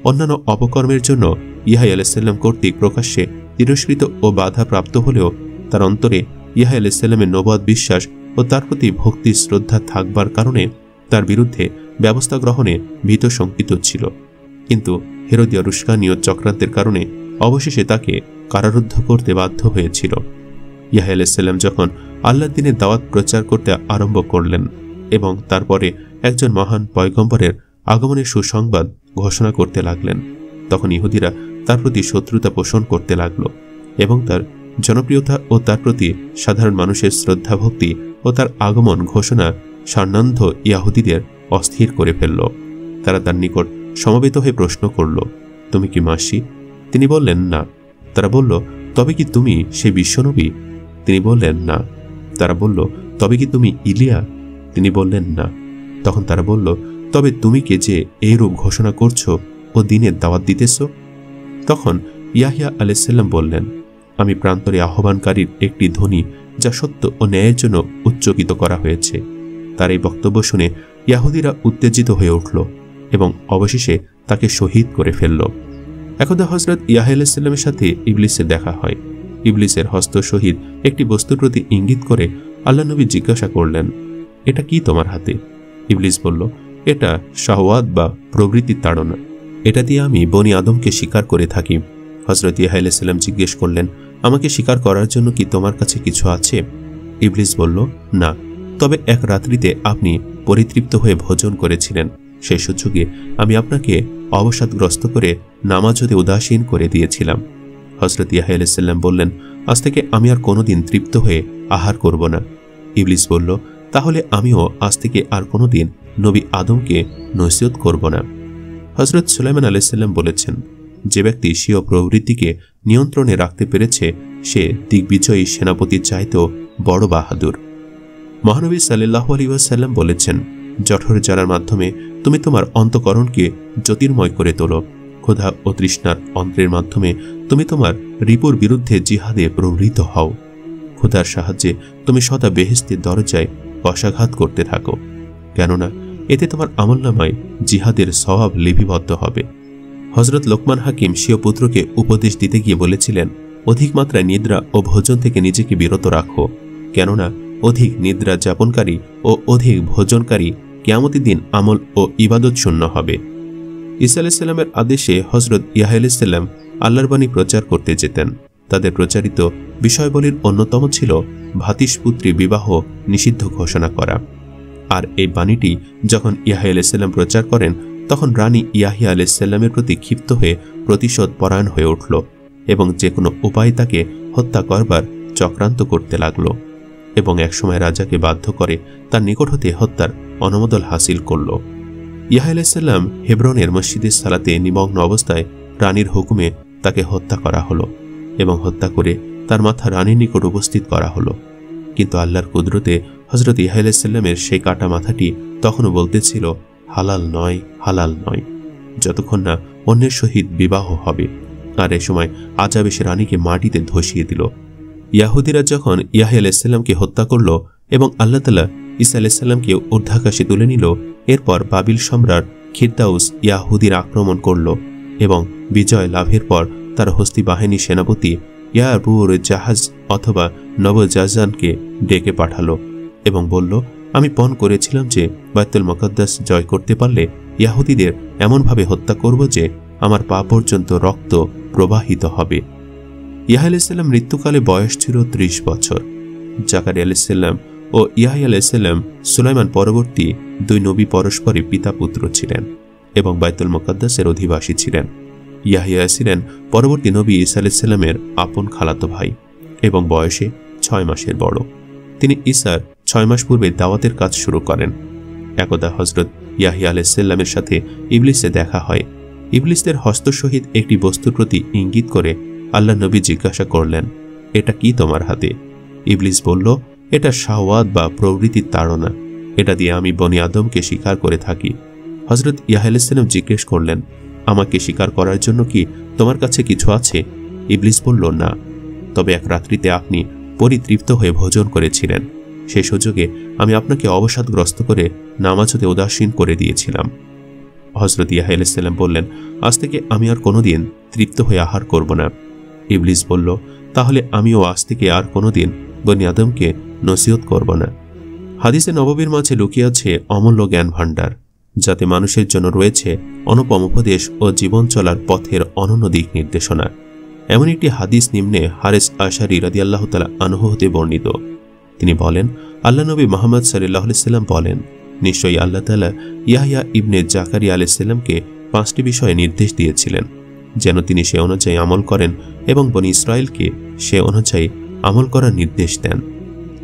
অন্যান্য অপকর্মের জন্য ইয়াহয়া আলাইহিস সালাম কর্তৃক প্রকাশ্যে তিরস্কৃত ও বাধা প্রাপ্ত হলেও তার অন্তরে ইয়াহয়া আলাইহিস সালামের নবুয়ত বিশ্বাস ও তার প্রতি ভক্তি শ্রদ্ধা থাকবার কারণে তার বিরুদ্ধে ব্যবস্থা গ্রহণে ভীত শঙ্কিত ছিল। কিন্তু হেরোদিয়া রুশকানীয় চক্রান্তের কারণে অবশেষে তাকে কারারুদ্ধ করতে বাধ্য হয়েছিল। ইয়াহয়া আলাইহিস সালাম যখন আল্লাহর দ্বীনের দাওয়াত প্রচার করতে আরম্ভ করলেন এবং তারপরে একজন মহান পয়গম্বরের আগমনের সুসংবাদ ঘোষণা করতে লাগলেন, তখন ইহুদিরা তার প্রতি শত্রুতা পোষণ করতে লাগল এবং তার জনপ্রিয়তা ও তার প্রতি সাধারণ মানুষের শ্রদ্ধা ভক্তি ও তার আগমন ঘোষণা সান্নান্ধ ইয়াহুদীদের অস্থির করে ফেলল। তারা তার নিকট সমবেত হয়ে প্রশ্ন করল, তুমি কি মাসি? তিনি বললেন, না। তারা বলল, তবে কি তুমি সেই বিশ্বনবী? তিনি বললেন, না। তারা বলল, তবে কি তুমি ইলিয়া? তিনি বললেন, না। তখন তারা বলল, তবে তুমি কে যে এই রূপ ঘোষণা করছো ও দ্বীনের দাওয়াত দিতেছ? তখন ইয়াহয়া আলাইহিস সালাম বললেন, আমি প্রান্তরে আহ্বানকারীর একটি ধ্বনি যা সত্য ও ন্যায়ের জন্য উচ্চকিত করা হয়েছে। তার এই বক্তব্য শুনে ইয়াহুদীরা উত্তেজিত হয়ে উঠল এবং অবশেষে তাকে শহীদ করে ফেলল। একদা হযরত ইয়াহয়া আলাইহিস সালামের সাথে ইবলিসের দেখা হয়। ইবলিসের হস্ত সহিত একটি বস্তুর প্রতি ইঙ্গিত করে আল্লাহ নবী জিজ্ঞাসা করলেন, এটা কি তোমার হাতে? ইবলিস বলল, এটা শাহওয়াত বা প্রবৃত্তির তাড়না। এটা দিয়ে আমি বনি আদমকে শিকার করে থাকি। হযরত ইয়াহয়া আলাইহিস সালাম জিজ্ঞেস করলেন, আমাকে শিকার করার জন্য কি তোমার কাছে কিছু আছে? ইবলিস বলল, না, তবে এক রাত্রিতে আপনি পরিতৃপ্ত হয়ে ভোজন করেছিলেন, সেই সুযোগে আমি আপনাকে অবসাদগ্রস্ত করে নামাজ হতে উদাসীন করে দিয়েছিলাম। হযরত ইয়াহয়া আলাইহিস সালাম বললেন, আজ থেকে আমি আর কোনোদিন তৃপ্ত হয়ে আহার করব না। ইবলিস বলল, তাহলে আমিও আজ থেকে আর কোনোদিন নবী আদমকে নসিহত করব না। হযরত সুলাইমান আলাইহিস সালাম বলেছেন, যে ব্যক্তি স্বীয় প্রবৃত্তিকে নিয়ন্ত্রণে রাখতে পেরেছে সে দিগ্বিজয়ী সেনাপতির চাইতেও বড় বাহাদুর। মহানবী সাল্লাল্লাহু আলাইহি ওয়াসাল্লাম বলেছেন, জঠর জারার মাধ্যমে তুমি তোমার অন্তঃকরণকে জ্যোতির্ময় করে তোলো। ক্ষুধা ও তৃষ্ণার অন্ত্রের মাধ্যমে তুমি তোমার রিপুর বিরুদ্ধে জিহাদে প্রবৃত্ত হও। ক্ষুধার সাহায্যে তুমি সদা বেহেশতের দরজায় কষাঘাত করতে থাকো, কেননা এতে তোমার আমলনামায় জিহাদের সওয়াব লিপিবদ্ধ হবে। হযরত লোকমান হাকিম স্বীয় পুত্রকে উপদেশ দিতে গিয়ে বলেছিলেন, অধিক মাত্রায় নিদ্রা ও ভোজন থেকে নিজেকে বিরত রাখো, কেননা অধিক নিদ্রা যাপনকারী ও অধিক ভোজনকারী কিয়ামতের দিন আমল ও ইবাদত শূন্য হবে। ঈসা আলাইহিস সালামের আদেশে হযরত ইয়াহয়া আলাইহিস সালাম আল্লাহর বাণী প্রচার করতে যেতেন। তাদের প্রচারিত বিষয়বলির অন্যতম ছিল ভাতিশপুত্রী বিবাহ নিষিদ্ধ ঘোষণা করা। আর এই বাণীটি যখন ইয়াহয়া আলাইহিস সালাম প্রচার করেন তখন রানী ইয়াহয়া আলাইহিস সালামের প্রতি ক্ষিপ্ত হয়ে প্রতিশোধ পরায়ণ হয়ে উঠল এবং যে কোনো উপায়ে তাকে হত্যা করবার চক্রান্ত করতে লাগল এবং একসময় রাজাকে বাধ্য করে তার নিকট হতে হত্যার অনুমোদন হাসিল করল। ইয়াহয়া আলাইহিস সালাম হেব্রনের মসজিদের সালাতে নিমগ্ন অবস্থায় রানীর হুকুমে তাকে হত্যা করা হলো এবং হত্যা করে তার মাথা রানীর নিকট উপস্থিত করা হলো। কিন্তু আল্লাহর কুদরতে হযরত ইয়াহয়া আলাইহিস সালামের সেই কাটা মাথাটি তখনও বলতেছিল, হালাল নয়, হালাল নয়, যতক্ষণ না অন্যের সহিত বিবাহ হবে। আর এই সময় আযাব এসে রানীকে মাটিতে ধসিয়ে দিল। ইয়াহুদীরা যখন ইয়াহয়া আলাইহিস সালামকে হত্যা করল এবং আল্লাহ তাআলা ঈসা আলাইহিস সালামকে ঊর্ধ্বাকাশে তুলে নিল, এরপর বাবিল সম্রাট খিরদাউস ইয়াহুদীর আক্রমণ করল এবং বিজয় লাভের পর তার হস্তি বাহিনী সেনাপতি ইয়াবুর জাহাজ অথবা নবজাজানকে ডেকে পাঠালো এবং বলল, আমি পণ করেছিলাম যে বাইতুল মুকাদ্দাস জয় করতে পারলে ইয়াহুদীদের এমনভাবে হত্যা করব যে আমার পা পর্যন্ত রক্ত প্রবাহিত হবে। ইয়াহয়া আলাইহিস সালাম মৃত্যুকালে বয়স ছিল 30 বছর। জাকারিয়া আলাইহিস সালাম ও ইয়াহিয়া আলাইহিসসালাম সুলাইমান পরবর্তী 2 নবী পরস্পরই পিতা পুত্র ছিলেন এবং বাইতুল মুকাদ্দাসের অধিবাসী ছিলেন। ইয়াহিয়া ছিলেন পরবর্তী নবী ঈসা আলাইহিসসালামের আপন খালাতো ভাই এবং বয়সে 6 মাসের বড়। তিনি ঈসার 6 মাস পূর্বে দাওয়াতের কাজ শুরু করেন। একদা হযরত ইয়াহিয়া আলাইহিসসালামের সাথে ইবলিসে দেখা হয়। ইবলিসের হস্ত সহিত একটি বস্তুর প্রতি ইঙ্গিত করে আল্লাহ নবী জিজ্ঞাসা করলেন, এটা কি তোমার হাতে? ইবলিস বলল, এটা শাহওয়াত বা প্রবৃত্তির তাড়না, এটা দিয়ে আমি বনি আদমকে শিকার করে থাকি। হযরত ইয়াহিয়া আলাইহিসসালাম জিজ্ঞেস করলেন, আমাকে শিকার করার জন্য কি তোমার কাছে কিছু আছে? ইবলিস বলল, না, তবে এক রাত্রিতে আপনি পরিতৃপ্ত হয়ে ভোজন করেছিলেন, সেই সুযোগে আমি আপনাকে অবসাদগ্রস্ত করে নামাজ হতে উদাসীন করে দিয়েছিলাম। হযরত ইয়াহিয়া আলাইহিসসালাম বললেন, আজ থেকে আমি আর কোনোদিন তৃপ্ত হয়ে আহার করব না। ইবলিস বলল, তাহলে আমিও আজ থেকে আর কোনোদিন বনি আদমকে নসিহত করব না। হাদিসে নববীর মাঝে লুকিয়ে আছে অমূল্য জ্ঞান ভাণ্ডার, যাতে মানুষের জন্য রয়েছে অনুপম উপদেশ ও জীবন চলার পথের অনন্য দিক নির্দেশনা। এমন একটি হাদিস নিম্নে হারিস আশারি রাদিয়াল্লাহু তাআলা আনহু হতে বর্ণিত। তিনি বলেন, আল্লাহ নবী মুহাম্মদ সাল্লাল্লাহু আলাইহি সাল্লাম বলেন, নিশ্চয়ই আল্লাহ তাআলা ইয়াহইয়া ইবনে জাকারিয়া আলাইহিস সালামকে 5টি বিষয়ে নির্দেশ দিয়েছিলেন, যেন তিনি সে অনুযায়ী আমল করেন এবং বনি ইসরায়েলকে সে অনুযায়ী আমল করার নির্দেশ দেন।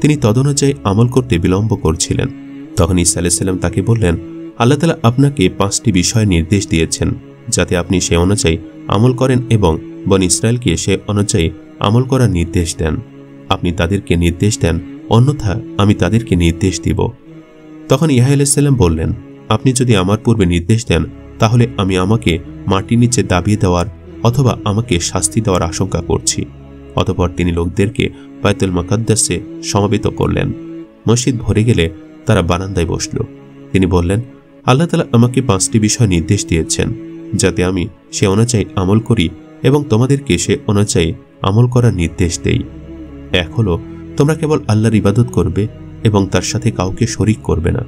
তিনি তদনুযায়ী আমল করতে বিলম্ব করছিলেন। তখন ঈসা আলাইহিস সালাম তাকে বললেন, আল্লাহ তাআলা আপনাকে 5টি বিষয়ে নির্দেশ দিয়েছেন, যাতে আপনি সে অনুযায়ী আমল করেন এবং বনি ইসরায়েলকে সে অনুযায়ী আমল করার নির্দেশ দেন। আপনি তাদেরকে নির্দেশ দেন, অন্যথা আমি তাদেরকে নির্দেশ দিব। তখন ইয়াহইয়া আলাইহিস সালাম বললেন, আপনি যদি আমার পূর্বে নির্দেশ দেন, তাহলে আমি আমাকে মাটির নিচে দাবিয়ে দেওয়ার অথবা আমাকে শাস্তি দেওয়ার আশঙ্কা করছি। অতঃপর তিনি লোকদেরকে বাইতুল মুকাদ্দাসে সমবেত করলেন। মসজিদ ভরে গেলে তারা বারান্দায় বসল। তিনি বললেন, আল্লাহ তাআলা আমাকে 5টি বিষয় নির্দেশ দিয়েছেন, যাতে আমি সে অনুযায়ী আমল করি এবং তোমাদেরকে সে অনুযায়ী আমল করার নির্দেশ দেই। এক হলো, তোমরা কেবল আল্লাহর ইবাদত করবে এবং তার সাথে কাউকে শরীক করবে না।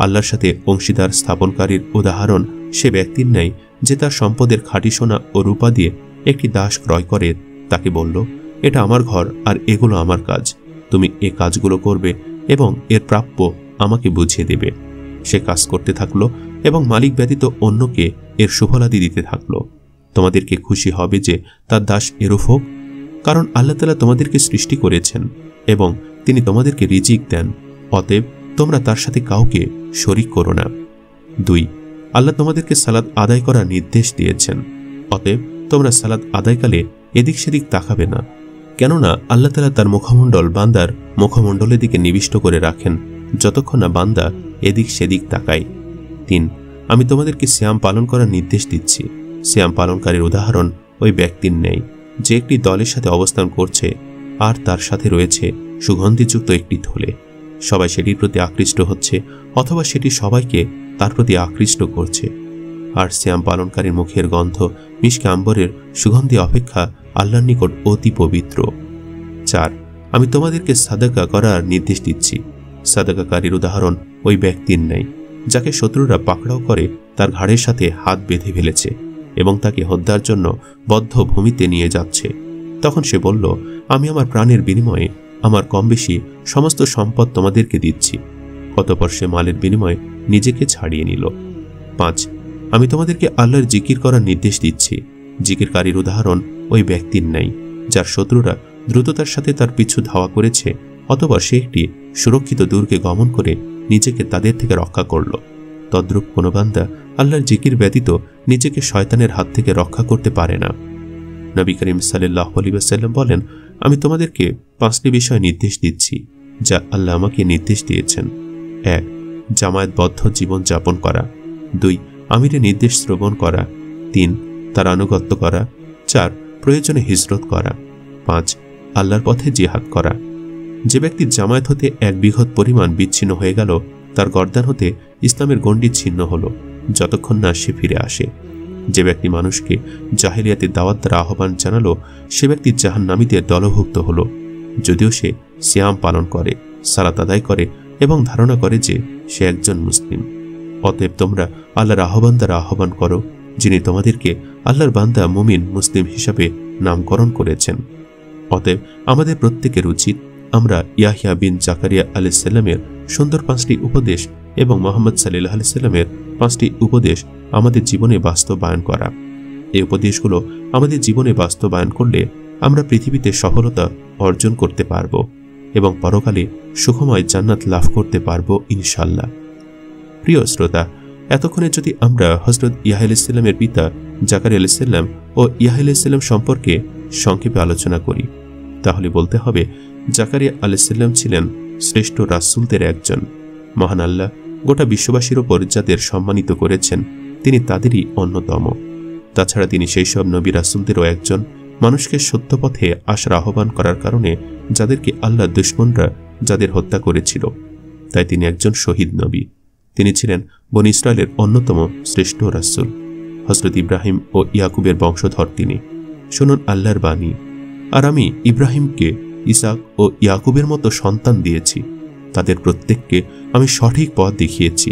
আল্লাহর সাথে অংশীদার স্থাপনকারীর উদাহরণ সে ব্যক্তির ন্যায় যে তার সম্পদের খাঁটি সোনা ও রূপা দিয়ে একটি দাস ক্রয় করে তাকে বলল, এটা আমার ঘর আর এগুলো আমার কাজ, তুমি এ কাজগুলো করবে এবং এর প্রাপ্য আমাকে বুঝিয়ে দেবে। সে কাজ করতে থাকলো এবং মালিক ব্যতীত অন্যকে এর সুফলাদি দিতে থাকলো। তোমাদেরকে খুশি হবে যে তার দাস এরূপ হোক, কারণ আল্লাহ তাআলা তোমাদেরকে সৃষ্টি করেছেন এবং তিনি তোমাদেরকে রিজিক দেন। অতএব তোমরা তার সাথে কাউকে শরীক করো না। 2, আল্লাহ তোমাদেরকে সালাত আদায় করার নির্দেশ দিয়েছেন। অতএব তোমরা সালাত আদায়কালে এদিক সেদিক তাকাবে না, কেননা আল্লাহ তাআলা তার মুখমণ্ডল বান্দার মুখমণ্ডলের দিকে নিবিষ্ট করে রাখেন যতক্ষণ না বান্দা এদিক সেদিক তাকায়। 3, আমি তোমাদেরকে সিয়াম পালন করার নির্দেশ দিচ্ছি। সিয়াম পালনকারীর উদাহরণ ওই ব্যক্তির ন্যায় যে একটি দলের সাথে অবস্থান করছে আর তার সাথে রয়েছে সুগন্ধিযুক্ত একটি থলে। সবাই সেটির প্রতি আকৃষ্ট হচ্ছে অথবা সেটি সবাইকে তার প্রতি আকৃষ্ট করছে। আর সিয়াম পালনকারীর মুখের গন্ধ মিশকে আম্বরের সুগন্ধি অপেক্ষা আল্লাহর নিকট অতি পবিত্র। 4, আমি তোমাদেরকে সাদাকা করার নির্দেশ দিচ্ছি। সাদাকাকারীর উদাহরণ ওই ব্যক্তির ন্যায় যাকে শত্রুরা পাকড়াও করে তার ঘাড়ের সাথে হাত বেঁধে ফেলেছে এবং তাকে হত্যার জন্য বদ্ধ ভূমিতে নিয়ে যাচ্ছে। তখন সে বলল, আমি আমার প্রাণের বিনিময়ে আমার কম বেশি সমস্ত সম্পদ তোমাদেরকে দিচ্ছি। অতঃপর সে মালের বিনিময়ে নিজেকে ছাড়িয়ে নিল। 5, আমি তোমাদেরকে আল্লাহর জিকির করার নির্দেশ দিচ্ছি। জিকিরকারীর উদাহরণ ওই ব্যক্তির ন্যায় যার শত্রুরা দ্রুততার সাথে তার পিছু ধাওয়া করেছে, অথবা সে একটি সুরক্ষিত দুর্গে গমন করে নিজেকে তাদের থেকে রক্ষা করল। তদ্রূপ কোনো বান্দা আল্লাহর জিকির ব্যতীত নিজেকে শয়তানের হাত থেকে রক্ষা করতে পারে না। নবী করিম সাল্লাল্লাহু আলাইহি ওয়াসাল্লাম বলেন, আমি তোমাদেরকে 5টি বিষয় নির্দেশ দিচ্ছি যা আল্লাহ আমাকে নির্দেশ দিয়েছেন। 1, জামায়াতবদ্ধ জীবন যাপন করা। 2, আমিরের নির্দেশ শ্রবণ করা। 3, তার আনুগত্য করা। 4, প্রয়োজনে হিজরত করা। 5, আল্লাহর পথে জিহাদ করা। যে ব্যক্তির জামায়াত হতে 1 বিঘত পরিমাণ বিচ্ছিন্ন হয়ে গেল, তার গর্দান হতে ইসলামের গণ্ডি ছিন্ন হল যতক্ষণ না সে ফিরে আসে। যে ব্যক্তি মানুষকে জাহেলিয়াতের দাওয়াত দ্বারা আহ্বান জানালো, সে ব্যক্তি জাহান্নামীদের দলভুক্ত হল, যদিও সে সিয়াম পালন করে, সালাত আদায় করে এবং ধারণা করে যে সে একজন মুসলিম। অতএব তোমরা আল্লাহর আহ্বান দ্বারা আহ্বান করো, যিনি তোমাদেরকে আল্লাহর বান্দা মুমিন মুসলিম হিসাবে নামকরণ করেছেন। অতএব আমাদের প্রত্যেকের উচিত আমরা ইয়াহিয়া বিন জাকারিয়া আলাইহিসসালামের সুন্দর 5টি উপদেশ এবং মুহাম্মদ সাল্লাল্লাহু আলাইহি সাল্লামের 5টি উপদেশ আমাদের জীবনে বাস্তবায়ন করা। এই উপদেশগুলো আমাদের জীবনে বাস্তবায়ন করলে আমরা পৃথিবীতে সফলতা অর্জন করতে পারব এবং পরকালে সুখময় জান্নাত লাভ করতে পারব ইনশাআল্লাহ। প্রিয় শ্রোতা, এতক্ষণে যদি আমরা হযরত ইয়াহইয়া আলাইহিস সালামের পিতা জাকারিয়া আলাইহিস সালাম ও ইয়াহইয়া আলাইহিস সালাম সম্পর্কে সংক্ষেপে আলোচনা করি, তাহলে বলতে হবে জাকারিয়া আলাইহিস সালাম ছিলেন শ্রেষ্ঠ রাসূলদের একজন। মহান আল্লাহ গোটা বিশ্ববাসীর ওপর যাদের সম্মানিত করেছেন তিনি তাদেরই অন্যতম। তাছাড়া তিনি সেই সব নবী রাসূলদেরও একজন, মানুষকে সত্য পথে আসার আহ্বান করার কারণে যাদেরকে আল্লাহ দুশমনরা যাদের হত্যা করেছিল, তাই তিনি একজন শহীদ নবী। তিনি ছিলেন বনী ইসরায়েলের অন্যতম শ্রেষ্ঠ রাসূল। হযরত ইব্রাহিম ও ইয়াকুবের বংশধর তিনি। শুনুন আল্লাহর বাণী, আর আমি ইব্রাহিমকে ইসাক ও ইয়াকুবের মতো সন্তান দিয়েছি, তাদের প্রত্যেককে আমি সঠিক পথ দেখিয়েছি,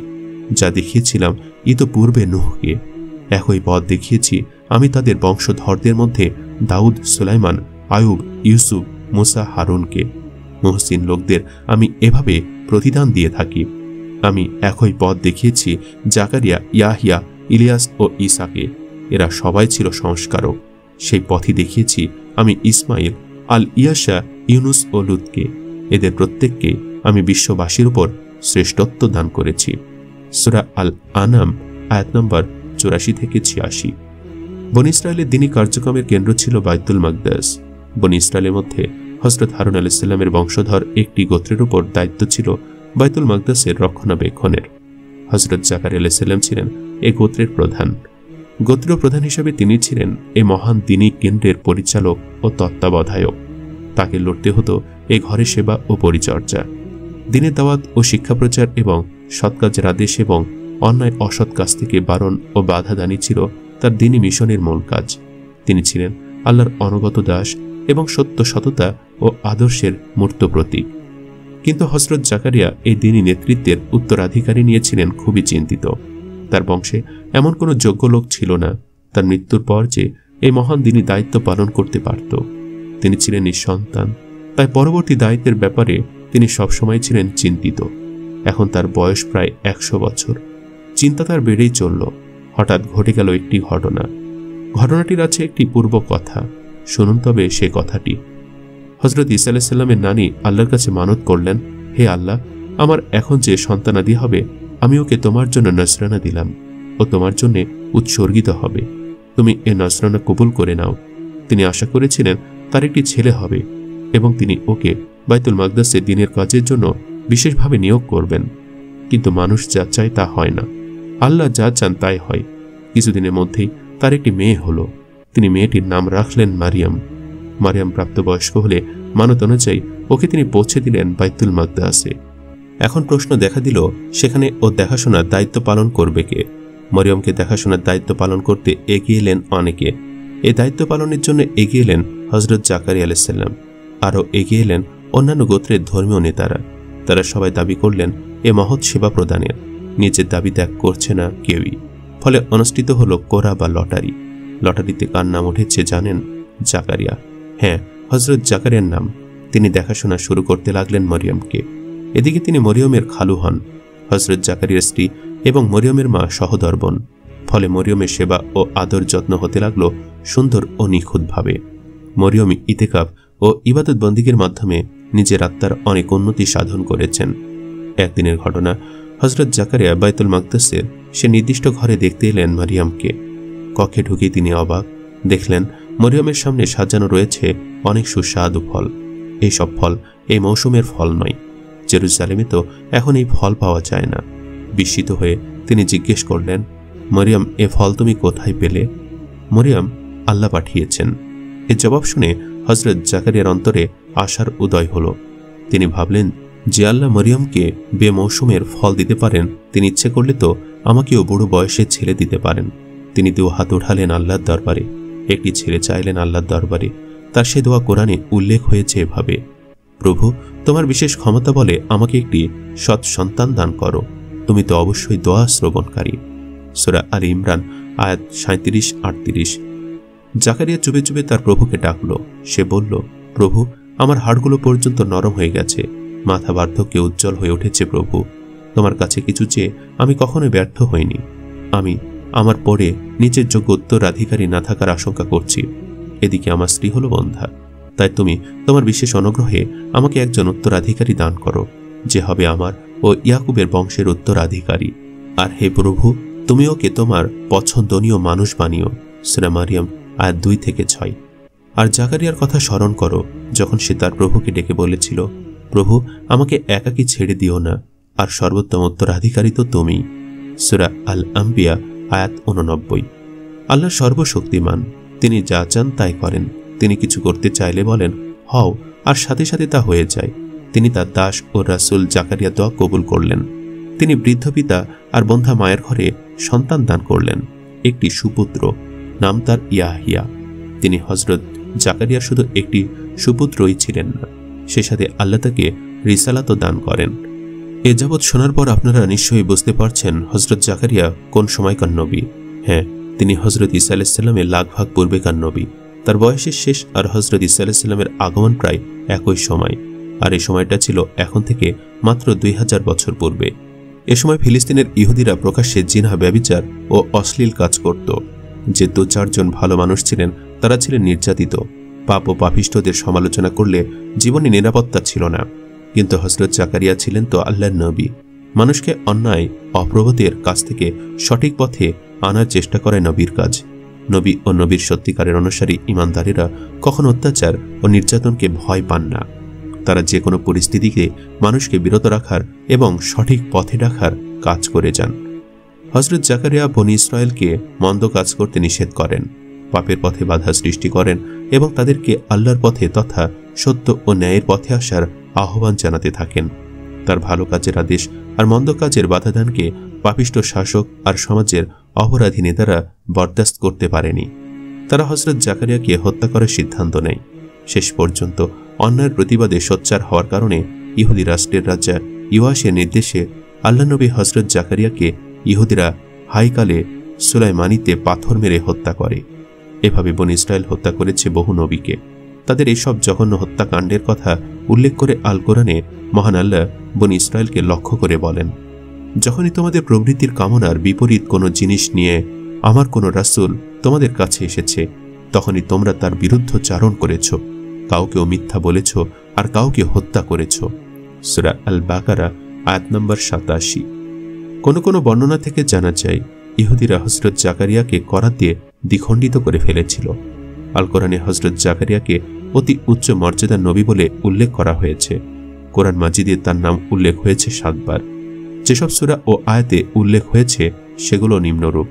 যা দেখিয়েছিলাম ইতপূর্বে নূহকে। একই পথ দেখিয়েছি আমি তাদের বংশধরদের মধ্যে দাউদ, সুলাইমান, আয়ুব, ইউসুফ, মুসা, হারুনকে। মুহসিন লোকদের আমি এভাবে প্রতিদান দিয়ে থাকি। আমি একই পথ দেখিয়েছি জাকারিয়া, ইয়াহিয়া, ইলিয়াস ও ঈসাকে। এরা সবাই ছিল সংস্কারক। সেই পথই দেখিয়েছি আমি ইসমাইল, আল ইয়াসা, ইউনুস ও লুতকে। এদের প্রত্যেককে আমি বিশ্ববাসীর উপর শ্রেষ্ঠত্ব দান করেছি। সূরা আল আনাম আয়াত নম্বর 84 থেকে 86। বনী ইসরায়েলের দ্বীনি কার্যক্রমের কেন্দ্র ছিল বাইতুল মাকদাস। বনী ইসরায়েলের মধ্যে হযরত হারুন আলাইহিস সালামের বংশধর একটি গোত্রের উপর দায়িত্ব ছিল বাইতুল মাকদাসের রক্ষণাবেক্ষণের। হযরত জাকারিয়া আলাইহিস সালাম ছিলেন এই গোত্রের প্রধান। গোত্র প্রধান হিসেবে তিনি ছিলেন এই মহান দ্বীনি কেন্দ্রের পরিচালক ও তত্ত্বাবধায়ক। তাকে লড়তে হতো এই ঘরে সেবা ও পরিচর্যা, দ্বীনের দাওয়াত ও শিক্ষা প্রচার এবং সৎ কাজের আদেশ এবং অন্যায় অসৎ কাজ থেকে বারণ ও বাধাদানি ছিল তার দ্বীনি মিশনের মূল কাজ। তিনি ছিলেন আল্লাহর অনুগত দাস এবং সত্য, সততা ও আদর্শের মূর্ত প্রতীক। কিন্তু হযরত জাকারিয়া এই দ্বীনি নেতৃত্বের উত্তরাধিকারী নিয়েছিলেন খুবই চিন্তিত। তার বংশে এমন কোনো যোগ্য লোক ছিল না তার মৃত্যুর পর যে এই মহান দ্বীনি দায়িত্ব পালন করতে পারত। তিনি ছিলেন নিঃসন্তান, তাই পরবর্তী দায়িত্বের ব্যাপারে তিনি সবসময় ছিলেন চিন্তিত। এখন তার বয়স প্রায় 100 বছর। চিন্তা তার বেড়েই চলল। হঠাৎ ঘটে গেল একটি ঘটনা। ঘটনাটির আছে একটি পূর্ব কথা। শুনুন তবে সে কথাটি। হযরত ঈসা আলাইহিস সালামের নানী আল্লাহর কাছে মানত করলেন, হে আল্লাহ, আমার এখন যে সন্তানাদি হবে আমি ওকে তোমার জন্য নজরানা দিলাম, ও তোমার জন্য উৎসর্গিত হবে। তুমি এ নজরানা কবুল করে নাও। তিনি আশা করেছিলেন তার একটি ছেলে হবে এবং তিনি ওকে বাইতুল মাকদাসে দ্বীনের কাজের জন্য বিশেষভাবে নিয়োগ করবেন। কিন্তু মানুষ যা চায় তা হয় না, আল্লাহ যা চান তাই হয়। কিছুদিনের মধ্যেই তার একটি মেয়ে হলো। তিনি মেয়েটির নাম রাখলেন মারিয়াম। মারিয়াম প্রাপ্তবয়স্ক হলে মানত অনুযায়ী ওকে তিনি পৌঁছে দিলেন বাইতুল মাকদাসে। এখন প্রশ্ন দেখা দিল, সেখানে ও দেখাশোনার দায়িত্ব পালন করবে কে? মরিয়মকে দেখাশোনার দায়িত্ব পালন করতে এগিয়ে এলেন অনেকে। এই দায়িত্ব পালনের জন্য এগিয়ে এলেন হযরত জাকারিয়া আলাইহিস সালাম। আরও এগিয়ে এলেন অন্যান্য গোত্রের ধর্মীয় নেতারা। তারা সবাই দাবি করলেন এ মহৎ সেবা প্রদানের। নিজের দাবি ত্যাগ করছে না কেউই। ফলে অনুষ্ঠিত হলো কোরা বা লটারি। লটারিতে কার নাম উঠেছে জানেন? জাকারিয়া। হ্যাঁ, হযরত জাকারিয়ার নাম। তিনি দেখাশোনা শুরু করতে লাগলেন মরিয়মকে। এদিকে তিনি মরিয়মের খালু হন। হযরত জাকারিয়ার স্ত্রী এবং মরিয়মের মা সহোদর বোন। ফলে মরিয়মের সেবা ও আদর যত্ন হতে লাগলো সুন্দর ও নিখুঁতভাবে। মরিয়ম ইতিকাফ ও ইবাদত বন্দিগির মাধ্যমে নিজের আত্মার অনেক উন্নতি সাধন করেছেন। একদিনের ঘটনা, হযরত জাকারিয়া বাইতুল মাকদাসের সে নির্দিষ্ট ঘরে দেখতে এলেন মারিয়ামকে। কক্ষে ঢুকে তিনি অবাক। দেখলেন মরিয়মের সামনে সাজানো রয়েছে অনেক সুস্বাদু ফল। এই সব ফল এই মৌসুমের ফল নয়। জেরুজালেমে তো এখন এই ফল পাওয়া যায় না। বিস্মিত হয়ে তিনি জিজ্ঞেস করলেন, মরিয়ম, এ ফল তুমি কোথায় পেলে? মরিয়ম, আল্লাহ পাঠিয়েছেন। এর জবাব শুনে হযরত জাকারিয়ার অন্তরে আশার উদয় হল। তিনি ভাবলেন, যে আল্লাহ মরিয়মকে বেমৌসুমের ফল দিতে পারেন, তিনি ইচ্ছে করলে তো আমাকেও বুড়ো বয়সে ছেলে দিতে পারেন। তিনি দু হাত উঠালেন আল্লাহর দরবারে। একটি ছেলে চাইলেন আল্লাহর দরবারে। তার সে দোয়া কোরআনে উল্লেখ হয়েছে এভাবে, প্রভু, তোমার বিশেষ ক্ষমতা বলে আমাকে একটি সৎ সন্তান দান করো। তুমি তো অবশ্যই দোয়া শ্রবণকারী। সূরা আলী ইমরান আয়াত 37-38। জাকারিয়া চুপে চুপে তার প্রভুকে ডাকল। সে বলল, প্রভু, আমার হাড়গুলো পর্যন্ত নরম হয়ে গেছে, মাথা বার্ধক্যে উজ্জ্বল হয়ে উঠেছে। প্রভু, তোমার কাছে কিছু চেয়ে আমি কখনোই ব্যর্থ হইনি। আমি আমার পরে নিজের যোগ্য উত্তরাধিকারী না থাকার আশঙ্কা করছি। এদিকে আমার স্ত্রী হলো বন্ধা, তাই তুমি তোমার বিশেষ অনুগ্রহে আমাকে একজন উত্তরাধিকারী দান করো, যে হবে আমার ও ইয়াকুবের বংশের উত্তরাধিকারী। আর হে প্রভু, তুমি ওকে তোমার পছন্দনীয় মানুষ বানিও। সূরা মারিয়াম আয়াত 2-6। আর জাকারিয়ার কথা স্মরণ করো, যখন সে তার প্রভুকে ডেকে বলেছিল, প্রভু, আমাকে একাকী ছেড়ে দিও না, আর সর্বোত্তম উত্তরাধিকারী তো তুমি। সূরা আল আম্বিয়া আয়াত 89। আল্লাহ সর্বশক্তিমান, তিনি যা চান তাই করেন। তিনি কিছু করতে চাইলে বলেন হও, আর সাথে সাথে তা হয়ে যায়। তিনি তার দাস ও রাসূল জাকারিয়া দোয়া কবুল করলেন। তিনি বৃদ্ধ পিতা আর বন্ধা মায়ের ঘরে সন্তান দান করলেন, একটি সুপুত্র, নাম তার ইয়াহিয়া। তিনি হযরত জাকারিয়ার শুধু একটি সুপুত্রই ছিলেন না, সে সাথে আল্লাহ তাকে রিসালাতও দান করেন। এ যাবৎ শোনার পর আপনারা নিশ্চয়ই বুঝতে পারছেন হযরত জাকারিয়া কোন সময়কার নবী। হ্যাঁ, তিনি হযরত ঈসা আলাইহিস সালামের লাখভাগ পূর্বেকার নবী। তার বয়সের শেষ আর হযরত ঈসা আলাইহিস সালামের আগমন প্রায় একই সময়, আর এই সময়টা ছিল এখন থেকে মাত্র 2000 বছর পূর্বে। এ সময় ফিলিস্তিনের ইহুদিরা প্রকাশ্যে জিনা, ব্যভিচার ও অশ্লীল কাজ করত। যে 2-4 জন ভালো মানুষ ছিলেন তারা ছিলেন নির্যাতিত। পাপ ও পাপিষ্ঠদের সমালোচনা করলে জীবনে নিরাপত্তা ছিল না। কিন্তু হযরত জাকারিয়া ছিলেন তো আল্লাহর নবী। মানুষকে অন্যায় অপ্রভুতের কাছ থেকে সঠিক পথে আনার চেষ্টা করে নবীর কাজ। নবী ও নবীর সত্যিকারের অনুসারী ঈমানদারেরা কখনো অত্যাচার ও নির্যাতনকে ভয় পান না। তারা যে কোনো পরিস্থিতিকে মানুষকে বিরত রাখার এবং সঠিক পথে রাখার কাজ করে যান। হযরত জাকারিয়া বনী ইসরায়েলকে মন্দ কাজ করতে নিষেধ করেন, পাপের পথে বাধা সৃষ্টি করেন এবং তাদেরকে আল্লাহর পথে তথা সত্য ও ন্যায়ের পথে আসার আহ্বান জানাতে থাকেন। তার ভালো কাজের আদেশ আর মন্দ কাজের বাধাদানকে পাপিষ্ঠ শাসক আর সমাজের অপরাধী নেতারা বরদাস্ত করতে পারেনি। তারা হযরত জাকারিয়াকে হত্যা করার সিদ্ধান্ত নেয়। শেষ পর্যন্ত অন্যায়ের প্রতিবাদে সোচ্চার হওয়ার কারণে ইহুদি রাষ্ট্রের রাজা ইওয়াসের নির্দেশে আল্লাহ নবী হযরত জাকারিয়াকে ইহুদিরা হাইকালে সুলাইমানিতে পাথর মেরে হত্যা করে। এভাবে বনী ইসরায়েল হত্যা করেছে বহু নবীকে। তাদের এসব জঘন্য হত্যাকাণ্ডের কথা উল্লেখ করে আল কোরআনে মহান আল্লাহ বনী ইসরায়েলকে লক্ষ্য করে বলেন, যখনই তোমাদের প্রবৃত্তির কামনার বিপরীত কোনো জিনিস নিয়ে আমার কোনো রাসূল তোমাদের কাছে এসেছে, তখনই তোমরা তার বিরুদ্ধচারণ করেছ, কাউকেও মিথ্যা বলেছ আর কাউকে হত্যা করেছ। সূরা আল বাকারা আয়াত নম্বর 87। কোনো কোনো বর্ণনা থেকে জানা যায় ইহুদিরা হযরত জাকারিয়াকে করাত দিয়ে দ্বিখণ্ডিত করে ফেলেছিল। আল কোরআনে হযরত জাকারিয়াকে অতি উচ্চ মর্যাদার নবী বলে উল্লেখ করা হয়েছে। কোরআন মাজিদে তার নাম উল্লেখ হয়েছে 7 বার। যেসব সূরা ও আয়াতে উল্লেখ হয়েছে সেগুলো নিম্নরূপ: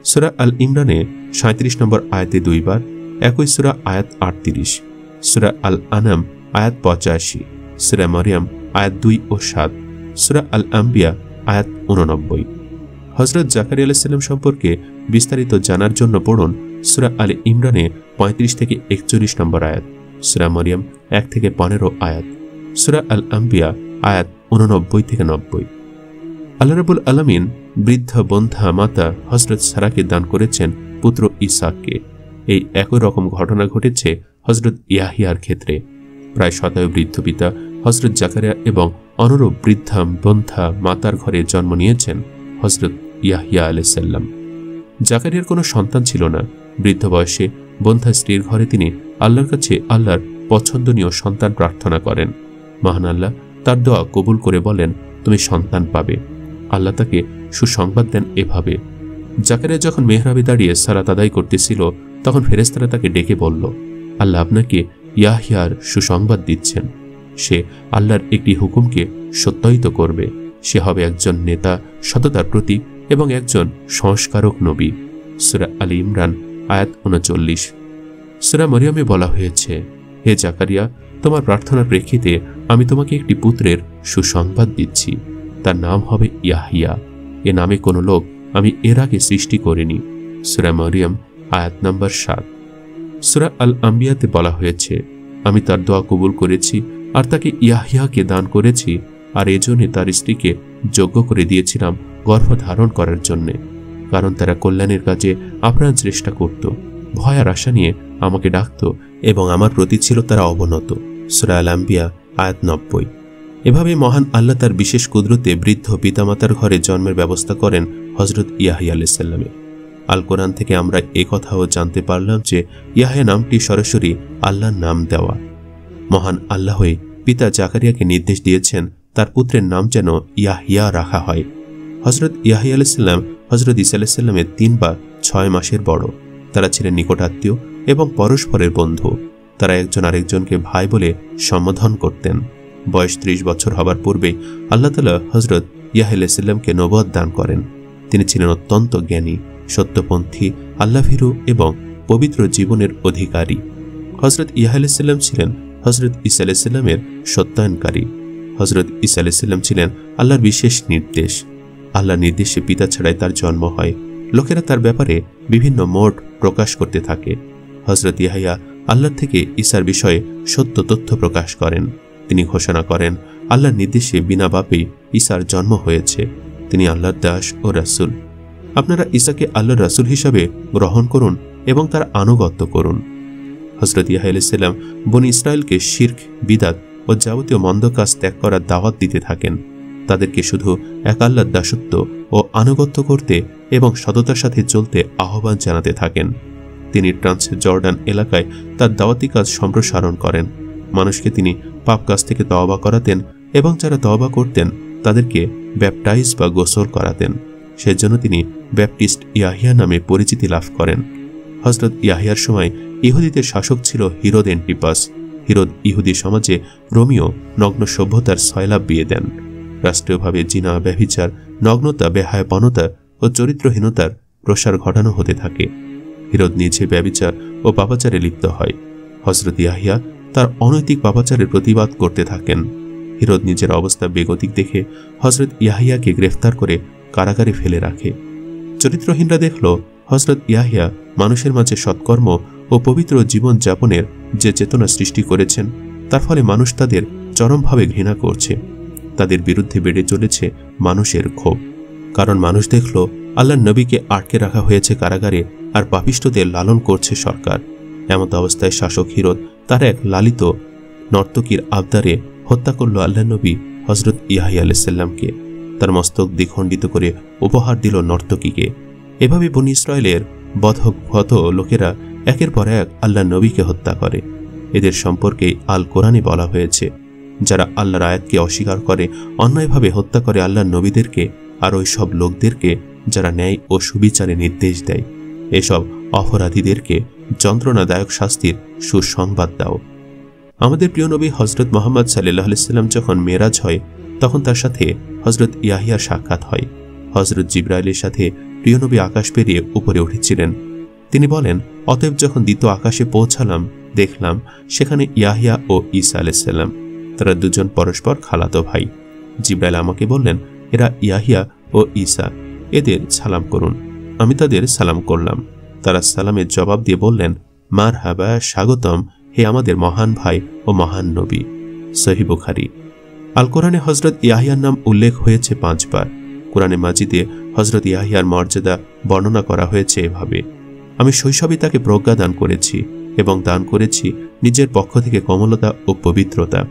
সূরা আল ইমরানে 37 নম্বর আয়াতে 2 বার, একই সূরা আয়াত 38, সূরা আল আনাম আয়াত 85, সূরা মারিয়াম আয়াত 2 ও 7, সূরা আল আম্বিয়া আয়াত 89। হযরত জাকারিয়া আলাইহিস সালাম সম্পর্কে বিস্তারিত জানার জন্য পড়ুন সূরা আল ইমরানে 35 থেকে 41 নম্বর আয়াত, সূরা মারিয়াম 1 থেকে 15 আয়াত, সূরা আল আম্বিয়া আয়াত 89 থেকে 90। আল্লাহ রাব্বুল আলামিন বৃদ্ধা বন্ধা মাতা হযরত সারাকে দান করেছেন পুত্র ইসাককে। এই একই রকম ঘটনা ঘটেছে হযরত ইয়াহিয়ার ক্ষেত্রে। প্রায় শতায়ু বৃদ্ধ পিতা হযরত জাকারিয়া এবং অনুরূপ বৃদ্ধা বন্ধা মাতার ঘরে জন্ম নিয়েছেন হযরত ইয়াহিয়া আলাইহিস সালাম। জাকারিয়ার কোনো সন্তান ছিল না। বৃদ্ধ বয়সে বন্ধা স্ত্রীর ঘরে তিনি আল্লাহর কাছে আল্লাহর পছন্দনীয় সন্তান প্রার্থনা করেন। মহান আল্লাহ তার দোয়া কবুল করে বলেন, তুমি সন্তান পাবে। আল্লাহ তাকে সুসংবাদ দেন এভাবে: জাকারিয়া যখন মেহরাবে দাঁড়িয়ে সালাত আদায় করতেছিল, তখন ফেরেশতারা তাকে ডেকে বলল, আল্লাহ আপনাকে ইয়াহিয়ার সুসংবাদ দিচ্ছেন। সে আল্লাহর একটি হুকুমকে সত্যায়িত করবে। সে হবে একজন নেতা, সততার প্রতীক এবং একজন সংস্কারক নবী। সূরা আলী ইমরান আয়াত 39। সূরা মরিয়মে বলা হয়েছে, হে জাকারিয়া, তোমার প্রার্থনার প্রেক্ষিতে আমি তোমাকে একটি পুত্রের সুসংবাদ দিচ্ছি। তার নাম হবে ইয়াহিয়া। এ নামে কোনো লোক আমি এর আগে সৃষ্টি করিনি। সূরা মরিয়ম আয়াত নম্বর 7। সূরা আল আম্বিয়াতে বলা হয়েছে, আমি তার দোয়া কবুল করেছি আর তাকে ইয়াহিয়াকে দান করেছি, আর এজন্য তার স্ত্রীকে যোগ্য করে দিয়েছিলাম গর্ভধারণ করার জন্যে, কারণ তারা কল্যাণের কাজে আপ্রাণ চেষ্টা করত, ভয় আর আশা নিয়ে আমাকে ডাকত এবং আমার প্রতি ছিল তারা অবনত। সূরা আল আম্বিয়া আয়াত 90। এভাবে মহান আল্লাহ তার বিশেষ কুদরতে বৃদ্ধ পিতামাতার ঘরে জন্মের ব্যবস্থা করেন হযরত ইয়াহইয়া আলাইহিস সালামের। আল কোরআন থেকে আমরা কথাও জানতে পারলাম যে ইয়াহইয়া নামটি সরাসরি আল্লাহর নাম দেওয়া। মহান আল্লাহই পিতা জাকারিয়াকে নির্দেশ দিয়েছেন তার পুত্রের নাম যেন ইয়াহইয়া রাখা হয়। হযরত ইয়াহইয়া আলাইহিস সালাম হযরত ঈসা আলাইহিস সালামের 3 বা 6 মাসের বড়। তারা ছিলেন নিকটাত্মীয় এবং পরস্পরের বন্ধু। তারা একজন আরেকজনকে ভাই বলে সম্বোধন করতেন। বয়স 30 বছর হবার পূর্বেই আল্লাহ তাআলা হযরত ইয়াহইয়া আলাইহিস সালামকে নবুয়ত দান করেন। তিনি ছিলেন অত্যন্ত জ্ঞানী, সত্যপন্থী, আল্লাহভীরু এবং পবিত্র জীবনের অধিকারী। হযরত ইয়াহইয়া আলাইহিস সালাম ছিলেন হযরত ঈসা আলাইহিস সালামের সত্যায়নকারী। হযরত ঈসা আলাইহিস সালাম ছিলেন আল্লাহর বিশেষ নির্দেশ। আল্লাহর নির্দেশে পিতা ছাড়াই তার জন্ম হয়। লোকেরা তার ব্যাপারে বিভিন্ন মত প্রকাশ করতে থাকে। হযরত ইয়াহইয়া আল্লাহর থেকে ঈসার বিষয়ে সত্য তথ্য প্রকাশ করেন। তিনি ঘোষণা করেন আল্লাহর নির্দেশে বিনা বাপেই ঈসার জন্ম হয়েছে। তিনি আল্লাহর দাস ও রাসূল। আপনারা ঈসাকে আল্লাহর রাসূল হিসাবে গ্রহণ করুন এবং তার আনুগত্য করুন। হযরত ইয়াহইয়া আলাইহিস সালাম বনী ইসরায়েলকে শিরক, বিদআত ও যাবতীয় মন্দ কাজ ত্যাগ করার দাওয়াত দিতে থাকেন। তাদেরকে শুধু এক আল্লাহর দাসত্ব ও আনুগত্য করতে এবং সততার সাথে চলতে আহ্বান জানাতে থাকেন। তিনি ট্রান্স জর্ডান এলাকায় তার দাওয়াতি কাজ সম্প্রসারণ করেন। মানুষকে তিনি পাপ কাজ থেকে তওবা করাতেন এবং যারা তওবা করতেন তাদেরকে ব্যাপটাইজ বা গোসল করাতেন। সেজন্য তিনি ব্যাপটিস্ট ইয়াহইয়া নামে পরিচিতি লাভ করেন। হযরত ইয়াহইয়ার সময় ইহুদিদের শাসক ছিল হিরোদ এন্টিপাস। হিরোদ ইহুদি সমাজে রোমীয় নগ্ন সভ্যতার সয়লাভ বিয়ে দেন। রাষ্ট্রীয়ভাবে জিনা, ব্যভিচার, নগ্নতা, বেহায়াপনতা ও চরিত্রহীনতার প্রসার ঘটানো হতে থাকে। হিরোদ নিজে ব্যভিচার ও পাপাচারে লিপ্ত হয়। হযরত ইয়াহইয়া তার অনৈতিক পাপাচারের প্রতিবাদ করতে থাকেন। হিরোদ নিজের অবস্থা বেগতিক দেখে হযরত ইয়াহইয়াকে গ্রেফতার করে কারাগারে ফেলে রাখে। চরিত্রহীনরা দেখল হযরত ইয়াহইয়া মানুষের মাঝে সৎকর্ম ও পবিত্র জীবন যাপনের যে চেতনা সৃষ্টি করেছেন তার ফলে মানুষ তাদের চরমভাবে ঘৃণা করছে। তাদের বিরুদ্ধে বেড়ে চলেছে মানুষের ক্ষোভ। কারণ মানুষ দেখল আল্লাহর নবীকে আটকে রাখা হয়েছে কারাগারে আর পাপিষ্ঠদের লালন করছে সরকার। এমত অবস্থায় শাসক হিরোদ তার এক লালিত নর্তকীর আবদারে হত্যা করল আল্লাহর নবী হযরত ইয়াহইয়া আলাইহিস সালামকে। তার মস্তক দ্বিখণ্ডিত করে উপহার দিল নর্তকীকে। এভাবে বনী ইসরায়েলের বধভূত লোকেরা একের পর এক আল্লাহর নবীকে হত্যা করে। এদের সম্পর্কে আল কোরআনে বলা হয়েছে, যারা আল্লাহর আয়াতকে অস্বীকার করে, অন্যায়ভাবে হত্যা করে আল্লাহর নবীদেরকে আর ওই সব লোকদেরকে যারা ন্যায় ও সুবিচারে নির্দেশ দেয়, এসব অপরাধীদেরকে যন্ত্রণাদায়ক শাস্তির সুসংবাদ দাও। আমাদের প্রিয় নবী হযরত মুহাম্মদ সাল্লাল্লাহু আলাইহি ওয়াসাল্লাম যখন মেরাজ হয় তখন তার সাথে হযরত ইয়াহইয়ার সাক্ষাৎ হয়। হযরত জিবরাইলের সাথে প্রিয় নবী আকাশ পেরিয়ে উপরে উঠেছিলেন। তিনি বলেন, অতএব যখন দ্বিতীয় আকাশে পৌঁছালাম দেখলাম সেখানে ইয়াহইয়া ও ঈসা আলাইহিস সালাম। তারা দুজন পরস্পর খালাতো ভাই। জিবরাইল আমাকে বললেন, এরা ইয়াহইয়া ও ঈসা, এদের সালাম করুন। আমি তাদের সালাম করলাম। তারা সালামের জবাব দিয়ে বললেন, মারহাবা, স্বাগতম হে আমাদের মহান ভাই ও মহান নবী। সহিহ বুখারী। আল কোরআনে হযরত ইয়াহইয়ার নাম উল্লেখ হয়েছে 5 বার। কোরআনে মাজিদে হযরত ইয়াহইয়ার মর্যাদা বর্ণনা করা হয়েছে এভাবে, আমি শৈশবে তাকে প্রজ্ঞা দান করেছি এবং দান করেছি নিজের পক্ষ থেকে কোমলতা ও পবিত্রতা।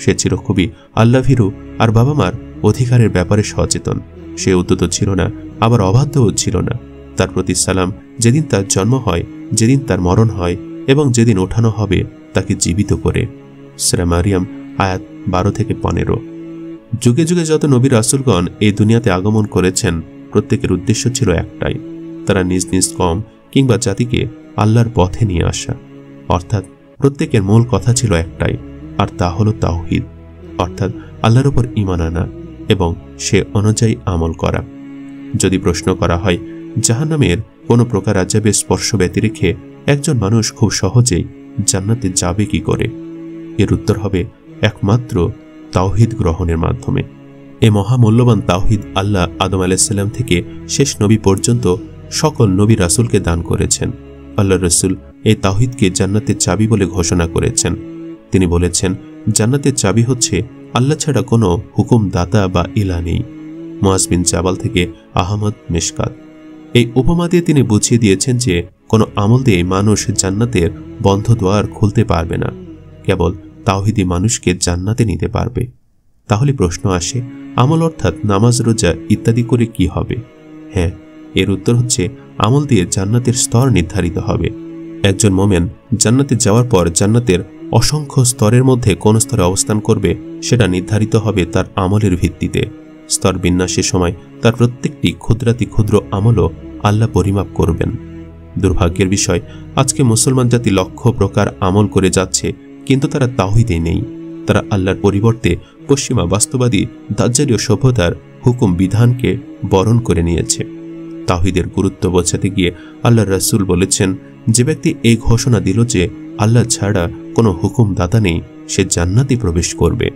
সে ছিল খুবই আল্লাহভীরু আর বাবা মার অধিকারের ব্যাপারে সচেতন। সে উদ্যত ছিল না, আবার অবাধ্যও ছিল না। তার প্রতি সালাম যেদিন তার জন্ম হয়, যেদিন তার মরণ হয় এবং যেদিন ওঠানো হবে তাকে জীবিত করে। সূরা মারিয়াম আয়াত 12 থেকে 15। যুগে যুগে যত নবী রাসূলগণ এই দুনিয়াতে আগমন করেছেন প্রত্যেকের উদ্দেশ্য ছিল একটাই, তারা নিজ নিজ কওম কিংবা জাতিকে আল্লাহর পথে নিয়ে আসা। অর্থাৎ প্রত্যেকের মূল কথা ছিল একটাই, আর তা হলো তাওহীদ, অর্থাৎ আল্লাহর উপর ঈমান আনা এবং সে অনুযায়ী আমল করা। যদি প্রশ্ন করা হয় জাহান্নামের কোনো প্রকার আযাবের স্পর্শ ব্যতিরেখে একজন মানুষ খুব সহজেই জান্নাতে যাবে কি করে, এর উত্তর হবে একমাত্র তাওহীদ গ্রহণের মাধ্যমে। এ মহামূল্যবান তাওহীদ আল্লাহ আদম আলাইহিস সালাম থেকে শেষ নবী পর্যন্ত সকল নবী রাসূলকে দান করেছেন। আল্লাহর রাসূল এই তাওহীদকে জান্নাতের চাবি বলে ঘোষণা করেছেন। তিনি বলেছেন, জান্নাতের চাবি হচ্ছে আল্লাহ ছাড়া কোনো হুকুম দাতা বা ইলা নেই। মুআজ বিন জাবাল থেকে আহমদ মিশকাত। এই উপমা দিয়ে তিনি বুঝিয়ে দিয়েছেন যে কোনো আমল দিয়ে মানুষ জান্নাতের বন্ধ দ্বার খুলতে পারবে না, কেবল তাওহীদি মানুষকে জান্নাতে নিতে পারবে। তাহলে প্রশ্ন আসে, আমল অর্থাৎ নামাজ, রোজা ইত্যাদি করে কি হবে? হ্যাঁ, এর উত্তর হচ্ছে আমল দিয়ে জান্নাতের স্তর নির্ধারিত হবে। একজন মোমেন জান্নাতে যাওয়ার পর জান্নাতের অসংখ্য স্তরের মধ্যে কোন স্তরে অবস্থান করবে সেটা নির্ধারিত হবে তার আমলের ভিত্তিতে। স্তর বিন্যাসের সময় তার প্রত্যেকটি ক্ষুদ্রাতি ক্ষুদ্র আমলও আল্লাহ পরিমাপ করবেন। দুর্ভাগ্যের বিষয়, আজকে মুসলমান জাতি লক্ষ প্রকার আমল করে যাচ্ছে, কিন্তু তারা তাওহীদে নেই। তারা আল্লাহর পরিবর্তে পশ্চিমা বাস্তবাদী দাজ্জালীয় সভ্যতার হুকুম বিধানকে বরণ করে নিয়েছে। তাওহীদের গুরুত্ব বোঝাতে গিয়ে আল্লাহর রাসূল বলেছেন, যে ব্যক্তি এই ঘোষণা দিল যে আল্লাহ ছাড়া কোনো হুকুমদাতা নেই, সে জান্নাতে প্রবেশ করবে।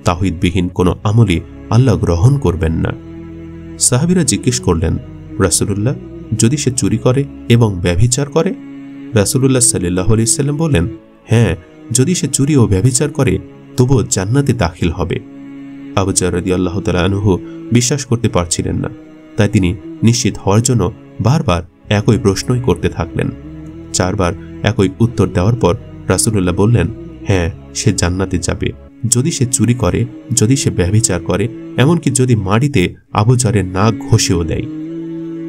তাওহীদবিহীন কোনো আমলই আল্লাহ গ্রহণ করবেন না। সাহাবীরা জিজ্ঞেস করলেন, রাসূলুল্লাহ, যদি সে চুরি করে এবং ব্যভিচার করে? রাসূলুল্লাহ সাল্লাল্লাহু আলাইহি ওয়াসাল্লাম বলেন, হ্যাঁ, যদি সে চুরি ও ব্যভিচার করে তবুও জান্নাতে দাখিল হবে। আবু যর রাদিয়াল্লাহু তাআলা আনহু বিশ্বাস করতে পারছিলেন না, তাই তিনি নিশ্চিত হওয়ার জন্য বারবার একই প্রশ্নই করতে থাকলেন। 4 বার একই উত্তর দেওয়ার পর রাসূলুল্লাহ বললেন, হ্যাঁ, সে জান্নাতে যাবে যদি সে চুরি করে, যদি সে ব্যভিচার করে, এমনকি যদি মাটিতে আবু যরের নাক ঘষেও দেয়।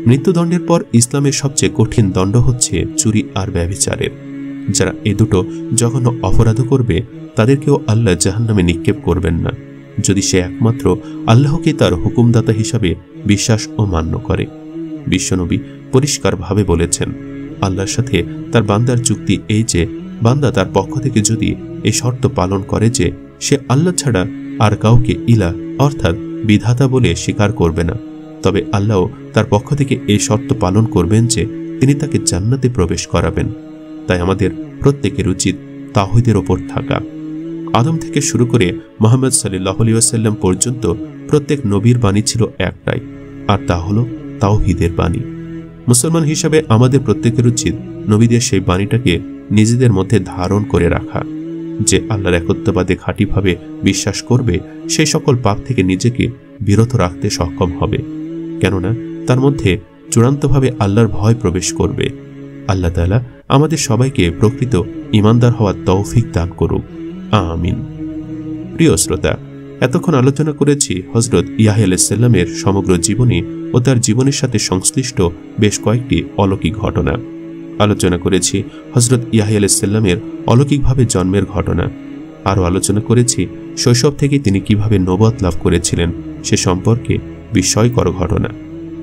মৃত্যুদণ্ডের পর ইসলামের সবচেয়ে কঠিন দণ্ড হচ্ছে চুরি আর ব্যভিচারের। যারা এ দুটো জঘন্য অপরাধ করবে তাদেরকেও আল্লাহ জাহান্নামে নিক্ষেপ করবেন না, যদি সে একমাত্র আল্লাহকে তার হুকুমদাতা হিসাবে বিশ্বাস ও মান্য করে। বিশ্বনবী পরিষ্কারভাবে বলেছেন, আল্লাহর সাথে তার বান্দার চুক্তি এই যে বান্দা তার পক্ষ থেকে যদি এই শর্ত পালন করে যে সে আল্লাহ ছাড়া আর কাউকে ইলাহ অর্থাৎ বিধাতা বলে স্বীকার করবে না, তবে আল্লাহ তার পক্ষ থেকে এই শর্ত পালন করবেন যে তিনি তাকে জান্নাতে প্রবেশ করাবেন। তাই আমাদের প্রত্যেকের উচিত তাওহীদের ওপর থাকা। আদম থেকে শুরু করে মুহাম্মদ সাল্লাল্লাহু আলাইহি ওয়াসাল্লাম পর্যন্ত প্রত্যেক নবীর বাণী ছিল একটাই, আর তা হলো তাওহীদের বাণী। মুসলমান হিসাবে আমাদের প্রত্যেকের উচিত নবীদের সেই বাণীটাকে নিজেদের মধ্যে ধারণ করে রাখা। যে আল্লাহর একত্ববাদে খাঁটিভাবে বিশ্বাস করবে সেই সকল পাপ থেকে নিজেকে বিরত রাখতে সক্ষম হবে, কেননা তার মধ্যে চূড়ান্তভাবে আল্লাহর ভয় প্রবেশ করবে। আল্লাহ তাআলা আমাদের সবাইকে প্রকৃত ঈমানদার হওয়ার তৌফিক দান করুক, আমিন। প্রিয় শ্রোতা, এতক্ষণ আলোচনা করেছি হযরত ইয়াহইয়া আলাইহিস সালামের সমগ্র জীবনী ও তার জীবনের সাথে সংশ্লিষ্ট বেশ কয়েকটি অলৌকিক ঘটনা। আলোচনা করেছি হযরত ইয়াহইয়া আলাইহিস সালামের অলৌকিকভাবে জন্মের ঘটনা। আরও আলোচনা করেছি শৈশব থেকে তিনি কিভাবে নবুয়ত লাভ করেছিলেন সে সম্পর্কে বিস্ময়কর ঘটনা।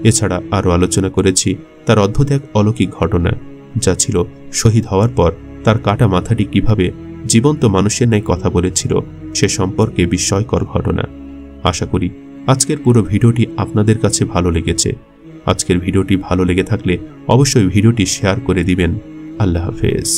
এছাড়া আরও আলোচনা করেছি তার অদ্ভুত এক অলৌকিক ঘটনা, যা ছিল শহীদ হওয়ার পর তার কাটা মাথাটি কিভাবে জীবন্ত মানুষের ন্যায় কথা বলেছিল সে সম্পর্কে বিস্ময়কর ঘটনা। আশা করি আজকের পুরো ভিডিওটি আপনাদের কাছে ভালো লেগেছে। আজকের ভিডিওটি ভালো লেগে থাকলে অবশ্যই ভিডিওটি শেয়ার করে দিবেন। আল্লাহ হাফেজ।